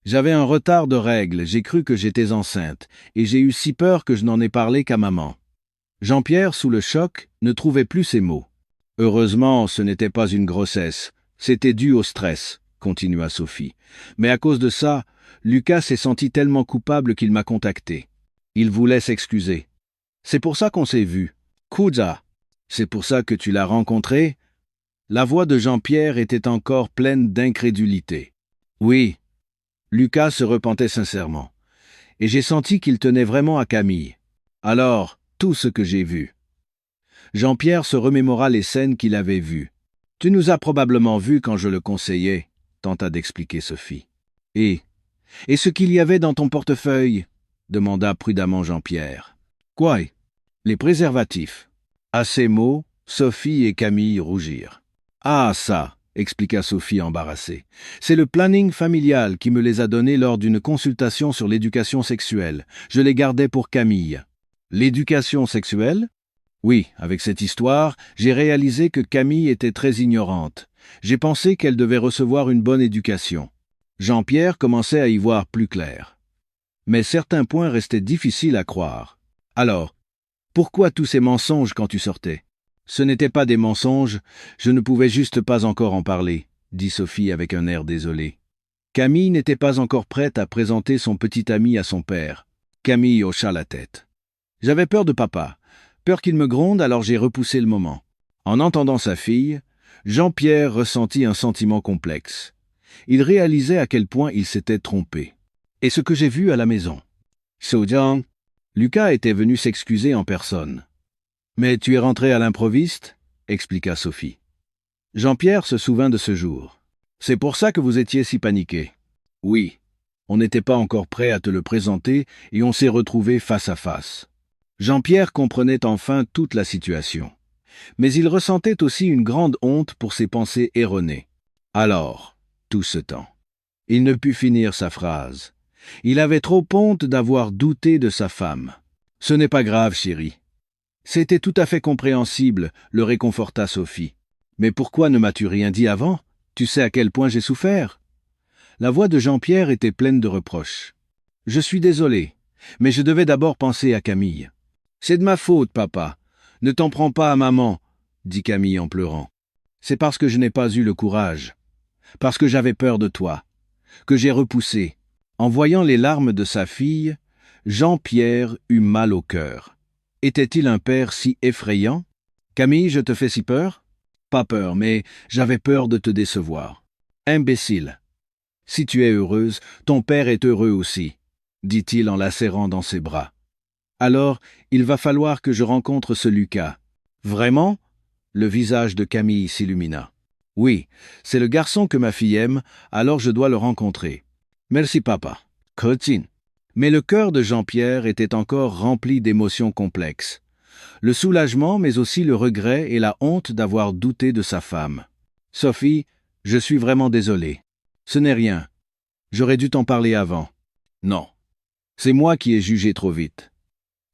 J'avais un retard de règles, j'ai cru que j'étais enceinte, et j'ai eu si peur que je n'en ai parlé qu'à maman. » Jean-Pierre, sous le choc, ne trouvait plus ses mots. « Heureusement, ce n'était pas une grossesse. C'était dû au stress. » continua Sophie. « Mais à cause de ça, Lucas s'est senti tellement coupable qu'il m'a contacté. Il voulait s'excuser. C'est pour ça qu'on s'est vus. Kuza, c'est pour ça que tu l'as rencontré ?» La voix de Jean-Pierre était encore pleine d'incrédulité. « Oui. » Lucas se repentait sincèrement. « Et j'ai senti qu'il tenait vraiment à Camille. Alors, tout ce que j'ai vu. » Jean-Pierre se remémora les scènes qu'il avait vues. « Tu nous as probablement vus quand je le conseillais. » tenta d'expliquer Sophie. « Et ce qu'il y avait dans ton portefeuille ?» demanda prudemment Jean-Pierre. « Quoi ? Les préservatifs. » À ces mots, Sophie et Camille rougirent. « Ah, ça !» expliqua Sophie embarrassée. « C'est le planning familial qui me les a donnés lors d'une consultation sur l'éducation sexuelle. Je les gardais pour Camille. » « L'éducation sexuelle ? » Oui, avec cette histoire, j'ai réalisé que Camille était très ignorante. J'ai pensé qu'elle devait recevoir une bonne éducation. Jean-Pierre commençait à y voir plus clair. Mais certains points restaient difficiles à croire. Alors, pourquoi tous ces mensonges quand tu sortais ? Ce n'étaient pas des mensonges, je ne pouvais juste pas encore en parler, dit Sophie avec un air désolé. Camille n'était pas encore prête à présenter son petit ami à son père. Camille hocha la tête. J'avais peur de papa, peur qu'il me gronde, alors j'ai repoussé le moment. En entendant sa fille, Jean-Pierre ressentit un sentiment complexe. Il réalisait à quel point il s'était trompé. Et ce que j'ai vu à la maison. Sojang, Lucas était venu s'excuser en personne. Mais tu es rentré à l'improviste, expliqua Sophie. Jean-Pierre se souvint de ce jour. C'est pour ça que vous étiez si paniqué. Oui. On n'était pas encore prêt à te le présenter et on s'est retrouvés face à face. Jean-Pierre comprenait enfin toute la situation. Mais il ressentait aussi une grande honte pour ses pensées erronées. Alors, tout ce temps. Il ne put finir sa phrase. Il avait trop honte d'avoir douté de sa femme. Ce n'est pas grave, chérie. C'était tout à fait compréhensible, le réconforta Sophie. Mais pourquoi ne m'as-tu rien dit avant? Tu sais à quel point j'ai souffert. La voix de Jean-Pierre était pleine de reproches. Je suis désolé, mais je devais d'abord penser à Camille. C'est de ma faute, papa. Ne t'en prends pas à maman, dit Camille en pleurant. C'est parce que je n'ai pas eu le courage, parce que j'avais peur de toi, que j'ai repoussé. En voyant les larmes de sa fille, Jean-Pierre eut mal au cœur. Était-il un père si effrayant? Camille, je te fais si peur? Pas peur, mais j'avais peur de te décevoir. Imbécile. Si tu es heureuse, ton père est heureux aussi, dit-il en la serrant dans ses bras. Alors, il va falloir que je rencontre ce Lucas. Vraiment? Le visage de Camille s'illumina. Oui, c'est le garçon que ma fille aime, alors je dois le rencontrer. Merci papa. Cotin. Mais le cœur de Jean-Pierre était encore rempli d'émotions complexes. Le soulagement, mais aussi le regret et la honte d'avoir douté de sa femme. Sophie, je suis vraiment désolé. Ce n'est rien. J'aurais dû t'en parler avant. Non. C'est moi qui ai jugé trop vite.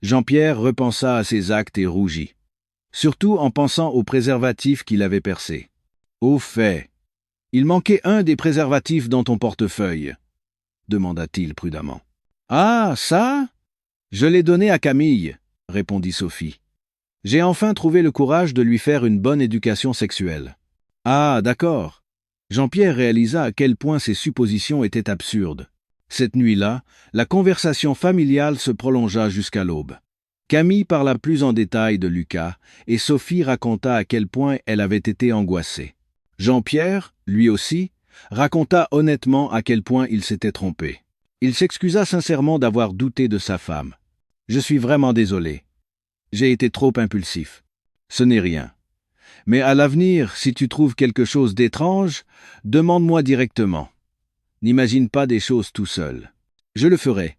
Jean-Pierre repensa à ses actes et rougit. Surtout en pensant au préservatif qu'il avait percé. Au fait, il manquait un des préservatifs dans ton portefeuille, demanda-t-il prudemment. Ah, ça? Je l'ai donné à Camille, répondit Sophie. J'ai enfin trouvé le courage de lui faire une bonne éducation sexuelle. Ah, d'accord. Jean-Pierre réalisa à quel point ses suppositions étaient absurdes. Cette nuit-là, la conversation familiale se prolongea jusqu'à l'aube. Camille parla plus en détail de Lucas, et Sophie raconta à quel point elle avait été angoissée. Jean-Pierre, lui aussi, raconta honnêtement à quel point il s'était trompé. Il s'excusa sincèrement d'avoir douté de sa femme. « Je suis vraiment désolé. J'ai été trop impulsif. Ce n'est rien. Mais à l'avenir, si tu trouves quelque chose d'étrange, demande-moi directement. N'imagine pas des choses tout seul. Je le ferai.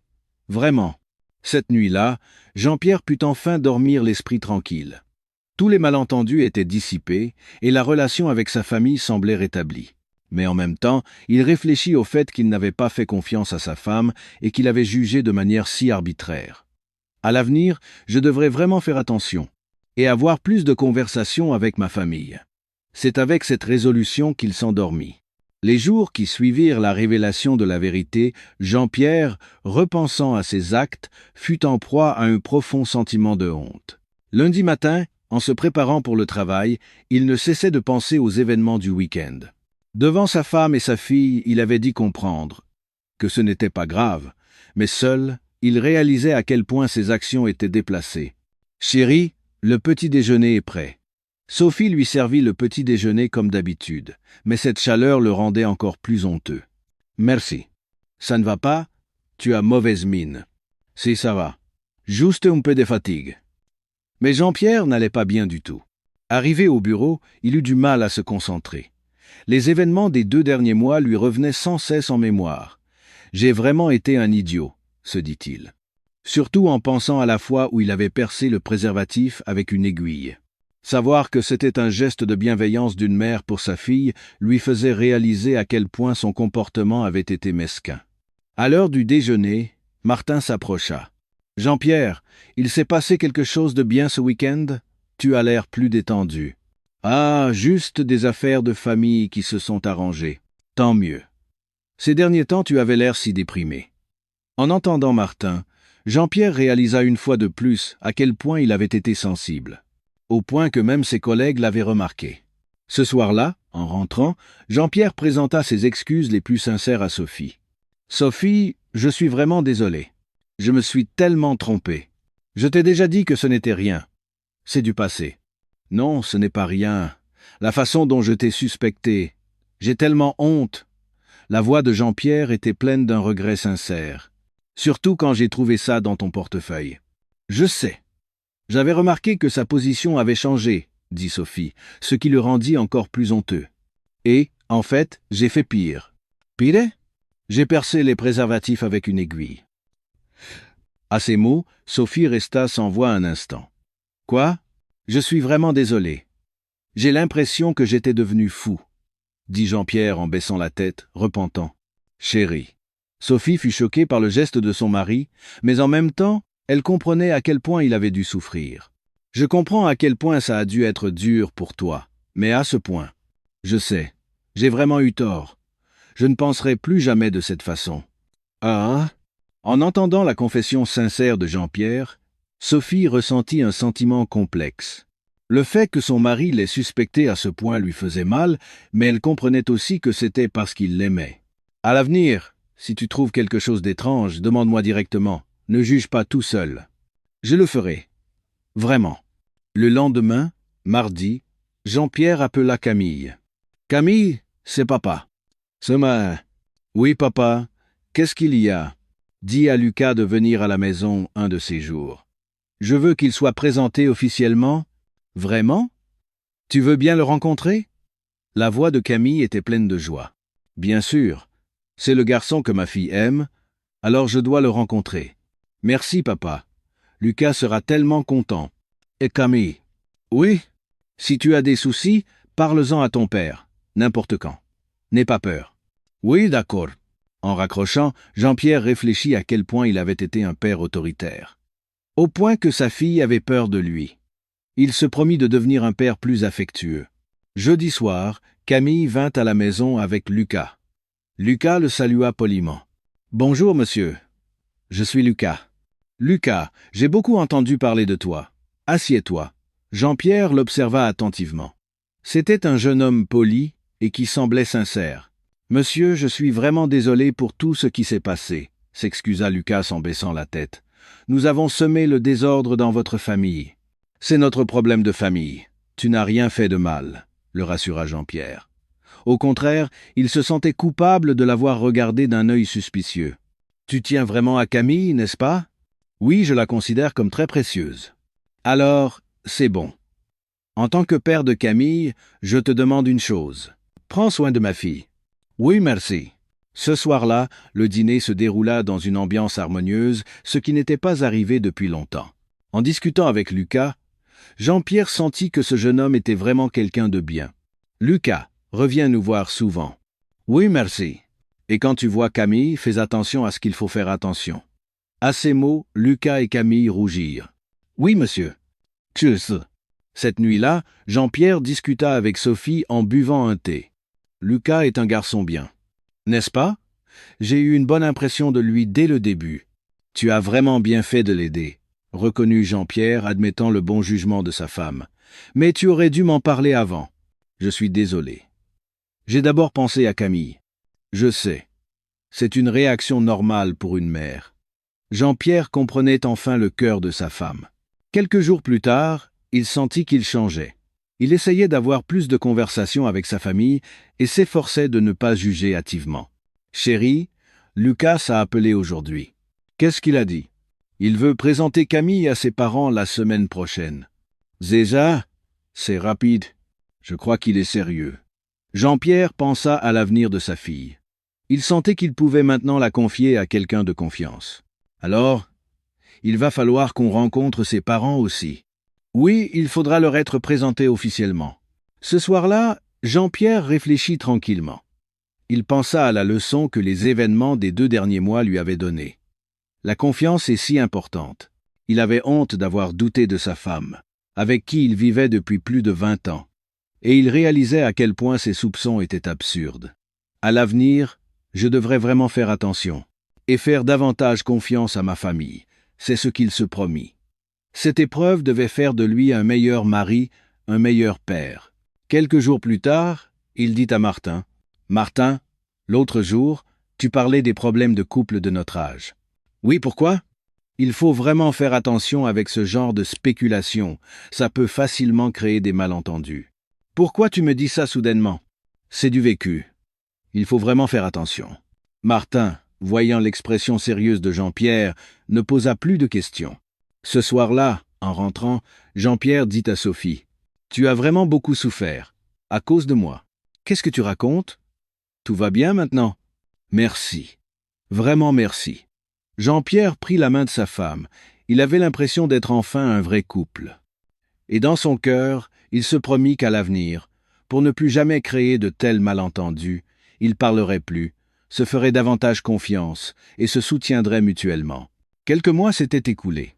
Vraiment. » Cette nuit-là, Jean-Pierre put enfin dormir l'esprit tranquille. Tous les malentendus étaient dissipés et la relation avec sa famille semblait rétablie. Mais en même temps, il réfléchit au fait qu'il n'avait pas fait confiance à sa femme et qu'il avait jugé de manière si arbitraire. À l'avenir, je devrais vraiment faire attention et avoir plus de conversations avec ma famille. C'est avec cette résolution qu'il s'endormit. Les jours qui suivirent la révélation de la vérité, Jean-Pierre, repensant à ses actes, fut en proie à un profond sentiment de honte. Lundi matin, en se préparant pour le travail, il ne cessait de penser aux événements du week-end. Devant sa femme et sa fille, il avait dit comprendre que ce n'était pas grave, mais seul, il réalisait à quel point ses actions étaient déplacées. « Chérie, le petit déjeuner est prêt. » Sophie lui servit le petit déjeuner comme d'habitude, mais cette chaleur le rendait encore plus honteux. « Merci. Ça ne va pas? Tu as mauvaise mine. »« Si, ça va. Juste un peu de fatigue. » Mais Jean-Pierre n'allait pas bien du tout. Arrivé au bureau, il eut du mal à se concentrer. Les événements des 2 derniers mois lui revenaient sans cesse en mémoire. « J'ai vraiment été un idiot, » se dit-il. Surtout en pensant à la fois où il avait percé le préservatif avec une aiguille. Savoir que c'était un geste de bienveillance d'une mère pour sa fille lui faisait réaliser à quel point son comportement avait été mesquin. À l'heure du déjeuner, Martin s'approcha. « Jean-Pierre, il s'est passé quelque chose de bien ce week-end? Tu as l'air plus détendu. »« Ah, juste des affaires de famille qui se sont arrangées. Tant mieux. Ces derniers temps, tu avais l'air si déprimé. » En entendant Martin, Jean-Pierre réalisa une fois de plus à quel point il avait été sensible. Au point que même ses collègues l'avaient remarqué. Ce soir-là, En rentrant, Jean-Pierre présenta ses excuses les plus sincères à Sophie. « Sophie, je suis vraiment désolé. Je me suis tellement trompé. Je t'ai déjà dit que ce n'était rien. C'est du passé. » « Non, ce n'est pas rien. La façon dont je t'ai suspecté. J'ai tellement honte. » La voix de Jean-Pierre était pleine d'un regret sincère. « Surtout quand j'ai trouvé ça dans ton portefeuille. »« Je sais. J'avais remarqué que sa position avait changé, » dit Sophie, ce qui le rendit encore plus honteux. « Et, en fait, j'ai fait pire. »« Pire ? J'ai percé les préservatifs avec une aiguille. » À ces mots, Sophie resta sans voix un instant. « Quoi ? Je suis vraiment désolé. J'ai l'impression que j'étais devenu fou, » dit Jean-Pierre en baissant la tête, repentant. « Chérie. » Sophie fut choquée par le geste de son mari, mais en même temps, elle comprenait à quel point il avait dû souffrir. « Je comprends à quel point ça a dû être dur pour toi, mais à ce point. Je sais, j'ai vraiment eu tort. Je ne penserai plus jamais de cette façon. » Ah ! En entendant la confession sincère de Jean-Pierre, Sophie ressentit un sentiment complexe. Le fait que son mari l'ait suspectée à ce point lui faisait mal, mais elle comprenait aussi que c'était parce qu'il l'aimait. « À l'avenir, si tu trouves quelque chose d'étrange, demande-moi directement. Ne juge pas tout seul. Je le ferai. Vraiment. » Le lendemain, mardi, Jean-Pierre appela Camille. « Camille, c'est papa. »« Oui, papa. Qu'est-ce qu'il y a ? » Dis à Lucas de venir à la maison un de ces jours. Je veux qu'il soit présenté officiellement. Vraiment ? Tu veux bien le rencontrer ? La voix de Camille était pleine de joie. Bien sûr. C'est le garçon que ma fille aime, alors je dois le rencontrer. Merci, papa. Lucas sera tellement content. Et Camille ? Oui ? Si tu as des soucis, parle-en à ton père, n'importe quand. N'aie pas peur. Oui, d'accord. En raccrochant, Jean-Pierre réfléchit à quel point il avait été un père autoritaire. Au point que sa fille avait peur de lui. Il se promit de devenir un père plus affectueux. Jeudi soir, Camille vint à la maison avec Lucas. Lucas le salua poliment. « Bonjour, monsieur. Je suis Lucas. »« Lucas, j'ai beaucoup entendu parler de toi. Assieds-toi. » Jean-Pierre l'observa attentivement. C'était un jeune homme poli et qui semblait sincère. « Monsieur, je suis vraiment désolé pour tout ce qui s'est passé, » s'excusa Lucas en baissant la tête. « Nous avons semé le désordre dans votre famille. »« C'est notre problème de famille. Tu n'as rien fait de mal, » le rassura Jean-Pierre. Au contraire, il se sentait coupable de l'avoir regardé d'un œil suspicieux. « Tu tiens vraiment à Camille, n'est-ce pas ? » ?»« Oui, je la considère comme très précieuse. »« Alors, c'est bon. En tant que père de Camille, je te demande une chose. Prends soin de ma fille. »« Oui, merci. » Ce soir-là, le dîner se déroula dans une ambiance harmonieuse, ce qui n'était pas arrivé depuis longtemps. En discutant avec Lucas, Jean-Pierre sentit que ce jeune homme était vraiment quelqu'un de bien. « Lucas, reviens nous voir souvent. »« Oui, merci. Et quand tu vois Camille, fais attention à ce qu'il faut faire attention. » À ces mots, Lucas et Camille rougirent. « Oui, monsieur. » Tchuss. Cette nuit-là, Jean-Pierre discuta avec Sophie en buvant un thé. « Lucas est un garçon bien. N'est-ce pas ? J'ai eu une bonne impression de lui dès le début. Tu as vraiment bien fait de l'aider, » reconnut Jean-Pierre, admettant le bon jugement de sa femme. « Mais tu aurais dû m'en parler avant. Je suis désolé. J'ai d'abord pensé à Camille. Je sais. C'est une réaction normale pour une mère. » Jean-Pierre comprenait enfin le cœur de sa femme. Quelques jours plus tard, il sentit qu'il changeait. Il essayait d'avoir plus de conversations avec sa famille et s'efforçait de ne pas juger hâtivement. « Chérie, Lucas a appelé aujourd'hui. Qu'est-ce qu'il a dit ? Il veut présenter Camille à ses parents la semaine prochaine. »« Déjà ? C'est rapide. Je crois qu'il est sérieux. » Jean-Pierre pensa à l'avenir de sa fille. Il sentait qu'il pouvait maintenant la confier à quelqu'un de confiance. « Alors, il va falloir qu'on rencontre ses parents aussi. » Oui, il faudra leur être présenté officiellement. Ce soir-là, Jean-Pierre réfléchit tranquillement. Il pensa à la leçon que les événements des 2 derniers mois lui avaient donnée. La confiance est si importante. Il avait honte d'avoir douté de sa femme, avec qui il vivait depuis plus de 20 ans. Et il réalisait à quel point ses soupçons étaient absurdes. À l'avenir, je devrais vraiment faire attention et faire davantage confiance à ma famille. C'est ce qu'il se promit. Cette épreuve devait faire de lui un meilleur mari, un meilleur père. Quelques jours plus tard, Il dit à Martin, « Martin, l'autre jour, tu parlais des problèmes de couple de notre âge. » « Oui, pourquoi ? » « Il faut vraiment faire attention avec ce genre de spéculation. Ça peut facilement créer des malentendus. »« Pourquoi tu me dis ça soudainement ? » ?»« C'est du vécu. Il faut vraiment faire attention. » Martin, voyant l'expression sérieuse de Jean-Pierre, ne posa plus de questions. Ce soir-là, en rentrant, Jean-Pierre dit à Sophie, « Tu as vraiment beaucoup souffert, à cause de moi. Qu'est-ce que tu racontes ? Tout va bien maintenant ? Merci. Vraiment merci. » Jean-Pierre prit la main de sa femme. Il avait l'impression d'être enfin un vrai couple. Et dans son cœur, il se promit qu'à l'avenir, pour ne plus jamais créer de tels malentendus, il parlerait plus, se ferait davantage confiance et se soutiendrait mutuellement. Quelques mois s'étaient écoulés.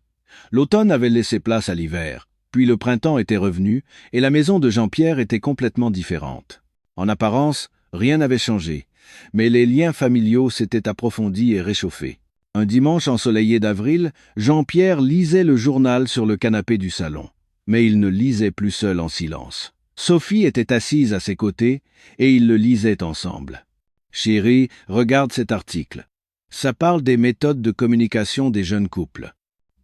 L'automne avait laissé place à l'hiver, puis le printemps était revenu et la maison de Jean-Pierre était complètement différente. En apparence, rien n'avait changé, mais les liens familiaux s'étaient approfondis et réchauffés. Un dimanche ensoleillé d'avril, Jean-Pierre lisait le journal sur le canapé du salon. Mais il ne lisait plus seul en silence. Sophie était assise à ses côtés et ils le lisaient ensemble. « Chérie, regarde cet article. Ça parle des méthodes de communication des jeunes couples. »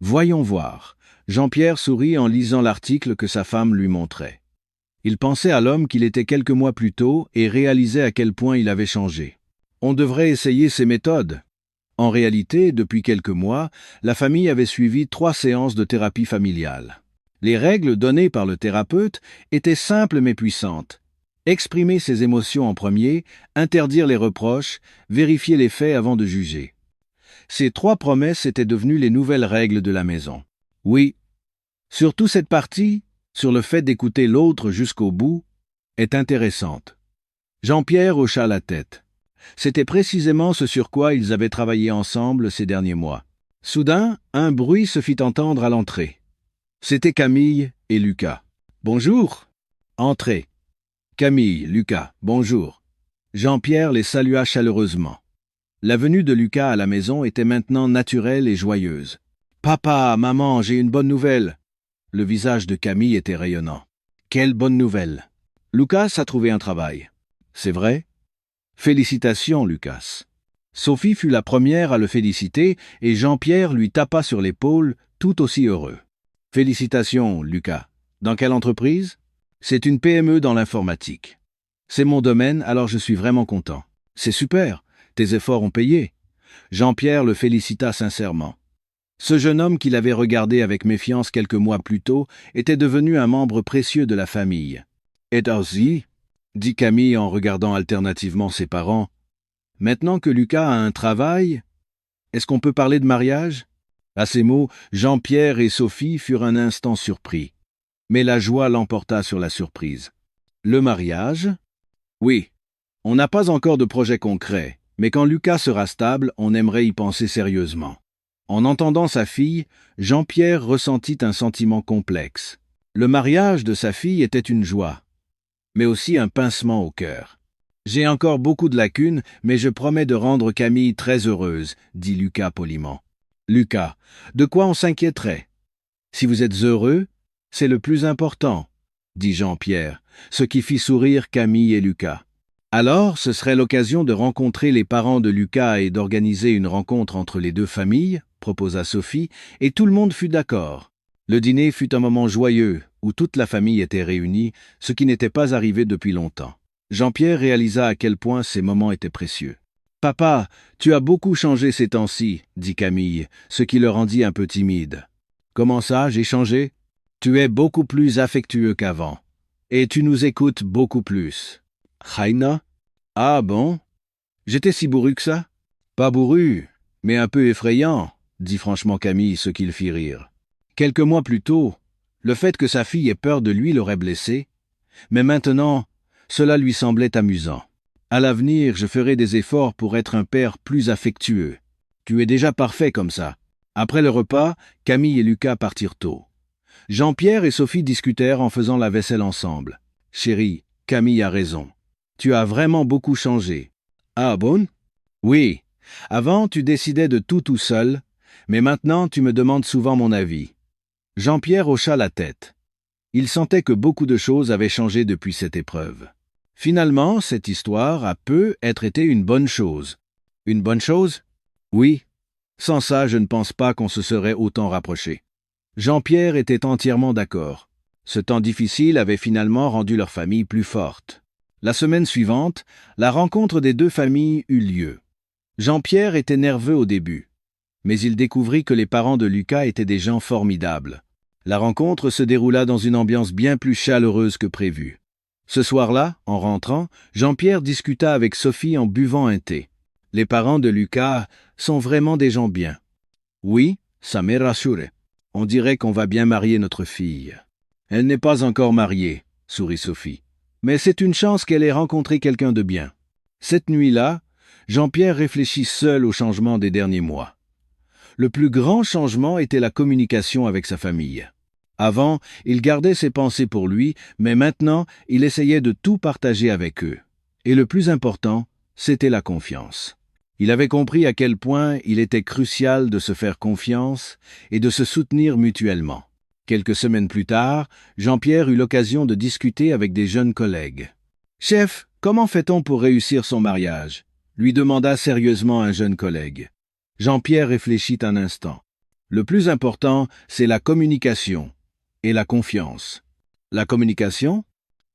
« Voyons voir. » Jean-Pierre sourit en lisant l'article que sa femme lui montrait. Il pensait à l'homme qu'il était quelques mois plus tôt et réalisait à quel point il avait changé. On devrait essayer ces méthodes. En réalité, depuis quelques mois, la famille avait suivi 3 séances de thérapie familiale. Les règles données par le thérapeute étaient simples mais puissantes. Exprimer ses émotions en premier, interdire les reproches, vérifier les faits avant de juger. Ces 3 promesses étaient devenues les nouvelles règles de la maison. Oui, surtout cette partie, sur le fait d'écouter l'autre jusqu'au bout, est intéressante. Jean-Pierre hocha la tête. C'était précisément ce sur quoi ils avaient travaillé ensemble ces derniers mois. Soudain, un bruit se fit entendre à l'entrée. C'était Camille et Lucas. « Bonjour !»« Entrez !»« Camille, Lucas, bonjour !» Jean-Pierre les salua chaleureusement. La venue de Lucas à la maison était maintenant naturelle et joyeuse. « Papa, maman, j'ai une bonne nouvelle !» Le visage de Camille était rayonnant. « Quelle bonne nouvelle !»« Lucas a trouvé un travail. »« C'est vrai ?» Félicitations, Lucas. Sophie fut la première à le féliciter et Jean-Pierre lui tapa sur l'épaule, tout aussi heureux. Félicitations, Lucas. Dans quelle entreprise ? C'est une PME dans l'informatique. C'est mon domaine, alors je suis vraiment content. C'est super, tes efforts ont payé. Jean-Pierre le félicita sincèrement. Ce jeune homme qu'il avait regardé avec méfiance quelques mois plus tôt était devenu un membre précieux de la famille. Et aussi, dit Camille en regardant alternativement ses parents. Maintenant que Lucas a un travail, est-ce qu'on peut parler de mariage ? À ces mots, Jean-Pierre et Sophie furent un instant surpris. Mais la joie l'emporta sur la surprise. Le mariage ? Oui. On n'a pas encore de projet concret, mais quand Lucas sera stable, on aimerait y penser sérieusement. En entendant sa fille, Jean-Pierre ressentit un sentiment complexe. Le mariage de sa fille était une joie, mais aussi un pincement au cœur. « J'ai encore beaucoup de lacunes, mais je promets de rendre Camille très heureuse, » dit Lucas poliment. « Lucas, de quoi on s'inquiéterait ? Si vous êtes heureux, c'est le plus important, » dit Jean-Pierre, ce qui fit sourire Camille et Lucas. « Alors, ce serait l'occasion de rencontrer les parents de Lucas et d'organiser une rencontre entre les 2 familles, » proposa Sophie, et tout le monde fut d'accord. Le dîner fut un moment joyeux, où toute la famille était réunie, ce qui n'était pas arrivé depuis longtemps. Jean-Pierre réalisa à quel point ces moments étaient précieux. « Papa, tu as beaucoup changé ces temps-ci, » dit Camille, ce qui le rendit un peu timide. « Comment ça, j'ai changé ? Tu es beaucoup plus affectueux qu'avant. Et tu nous écoutes beaucoup plus. »« Haïna ? Ah bon ? J'étais si bourru que ça ? » ?»« Pas bourru, mais un peu effrayant, » dit franchement Camille, ce qui le fit rire. Quelques mois plus tôt, le fait que sa fille ait peur de lui l'aurait blessé, mais maintenant, cela lui semblait amusant. À l'avenir, je ferai des efforts pour être un père plus affectueux. Tu es déjà parfait comme ça. Après le repas, Camille et Lucas partirent tôt. Jean-Pierre et Sophie discutèrent en faisant la vaisselle ensemble. « Chérie, Camille a raison. Tu as vraiment beaucoup changé. »« Ah bon ? » ?»« Oui. Avant, tu décidais de tout seul, mais maintenant, tu me demandes souvent mon avis. » Jean-Pierre hocha la tête. Il sentait que beaucoup de choses avaient changé depuis cette épreuve. Finalement, cette histoire a peu être été une bonne chose. Une bonne chose? Oui. Sans ça, je ne pense pas qu'on se serait autant rapprochés. Jean-Pierre était entièrement d'accord. Ce temps difficile avait finalement rendu leur famille plus forte. La semaine suivante, la rencontre des deux familles eut lieu. Jean-Pierre était nerveux au début, mais il découvrit que les parents de Lucas étaient des gens formidables. La rencontre se déroula dans une ambiance bien plus chaleureuse que prévu. Ce soir-là, en rentrant, Jean-Pierre discuta avec Sophie en buvant un thé. Les parents de Lucas sont vraiment des gens bien. Oui, ça m'est rassuré. On dirait qu'on va bien marier notre fille. Elle n'est pas encore mariée, sourit Sophie. Mais c'est une chance qu'elle ait rencontré quelqu'un de bien. Cette nuit-là, Jean-Pierre réfléchit seul au changement des derniers mois. Le plus grand changement était la communication avec sa famille. Avant, il gardait ses pensées pour lui, mais maintenant, il essayait de tout partager avec eux. Et le plus important, c'était la confiance. Il avait compris à quel point il était crucial de se faire confiance et de se soutenir mutuellement. Quelques semaines plus tard, Jean-Pierre eut l'occasion de discuter avec des jeunes collègues. « Chef, comment fait-on pour réussir son mariage ?» lui demanda sérieusement un jeune collègue. Jean-Pierre réfléchit un instant. « Le plus important, c'est la communication et la confiance. » La communication?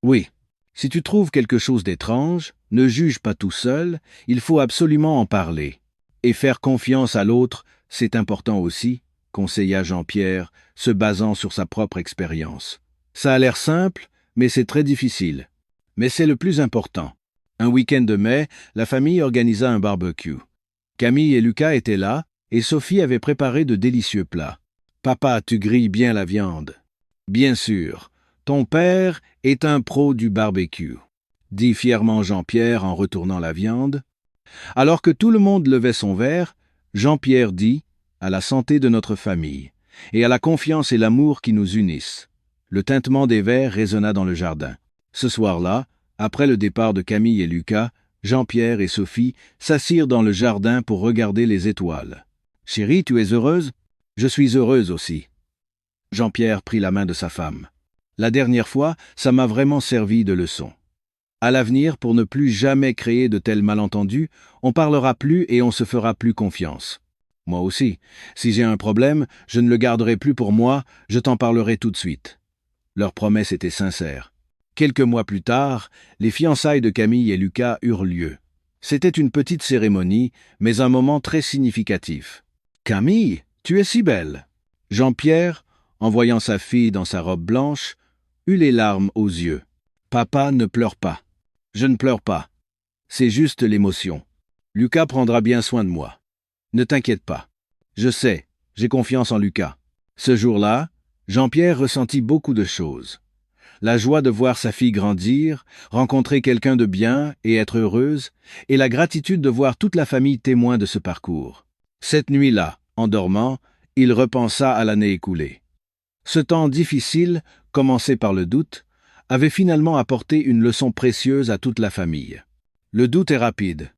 Oui. Si tu trouves quelque chose d'étrange, ne juge pas tout seul, il faut absolument en parler. Et faire confiance à l'autre, c'est important aussi, conseilla Jean-Pierre, se basant sur sa propre expérience. Ça a l'air simple, mais c'est très difficile. Mais c'est le plus important. Un week-end de mai, la famille organisa un barbecue. Camille et Lucas étaient là, et Sophie avait préparé de délicieux plats. « Papa, tu grilles bien la viande. »« Bien sûr. Ton père est un pro du barbecue, » dit fièrement Jean-Pierre en retournant la viande. Alors que tout le monde levait son verre, Jean-Pierre dit « À la santé de notre famille, et à la confiance et l'amour qui nous unissent. » Le tintement des verres résonna dans le jardin. Ce soir-là, après le départ de Camille et Lucas, Jean-Pierre et Sophie s'assirent dans le jardin pour regarder les étoiles. « Chérie, tu es heureuse? »« Je suis heureuse aussi. » Jean-Pierre prit la main de sa femme. « La dernière fois, ça m'a vraiment servi de leçon. À l'avenir, pour ne plus jamais créer de tels malentendus, on parlera plus et on se fera plus confiance. Moi aussi, si j'ai un problème, je ne le garderai plus pour moi, je t'en parlerai tout de suite. » Leur promesse était sincère. Quelques mois plus tard, les fiançailles de Camille et Lucas eurent lieu. C'était une petite cérémonie, mais un moment très significatif. « Camille, tu es si belle !» Jean-Pierre, en voyant sa fille dans sa robe blanche, eut les larmes aux yeux. « Papa, ne pleure pas. »« Je ne pleure pas. C'est juste l'émotion. Lucas prendra bien soin de moi. Ne t'inquiète pas. Je sais, j'ai confiance en Lucas. » Ce jour-là, Jean-Pierre ressentit beaucoup de choses. La joie de voir sa fille grandir, rencontrer quelqu'un de bien et être heureuse, et la gratitude de voir toute la famille témoin de ce parcours. Cette nuit-là, en dormant, il repensa à l'année écoulée. Ce temps difficile, commencé par le doute, avait finalement apporté une leçon précieuse à toute la famille. Le doute est rapide,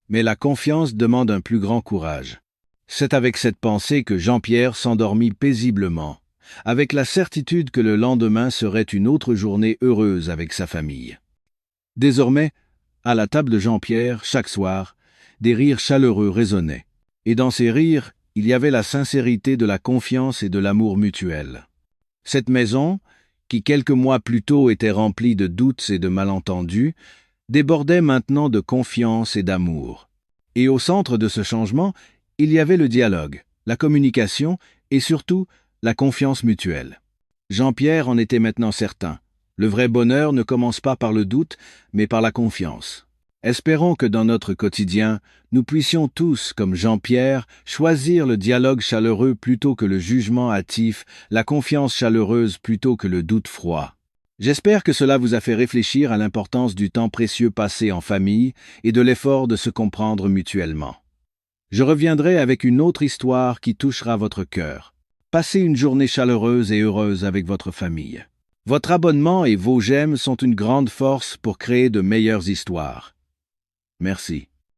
mais la confiance demande un plus grand courage. C'est avec cette pensée que Jean-Pierre s'endormit paisiblement, avec la certitude que le lendemain serait une autre journée heureuse avec sa famille. Désormais, à la table de Jean-Pierre, chaque soir, des rires chaleureux résonnaient, et dans ces rires, il y avait la sincérité de la confiance et de l'amour mutuel. Cette maison, qui quelques mois plus tôt était remplie de doutes et de malentendus, débordait maintenant de confiance et d'amour. Et au centre de ce changement, il y avait le dialogue, la communication et surtout la confiance mutuelle. Jean-Pierre en était maintenant certain. Le vrai bonheur ne commence pas par le doute, mais par la confiance. Espérons que dans notre quotidien, nous puissions tous, comme Jean-Pierre, choisir le dialogue chaleureux plutôt que le jugement hâtif, la confiance chaleureuse plutôt que le doute froid. J'espère que cela vous a fait réfléchir à l'importance du temps précieux passé en famille et de l'effort de se comprendre mutuellement. Je reviendrai avec une autre histoire qui touchera votre cœur. Passez une journée chaleureuse et heureuse avec votre famille. Votre abonnement et vos j'aime sont une grande force pour créer de meilleures histoires. Merci.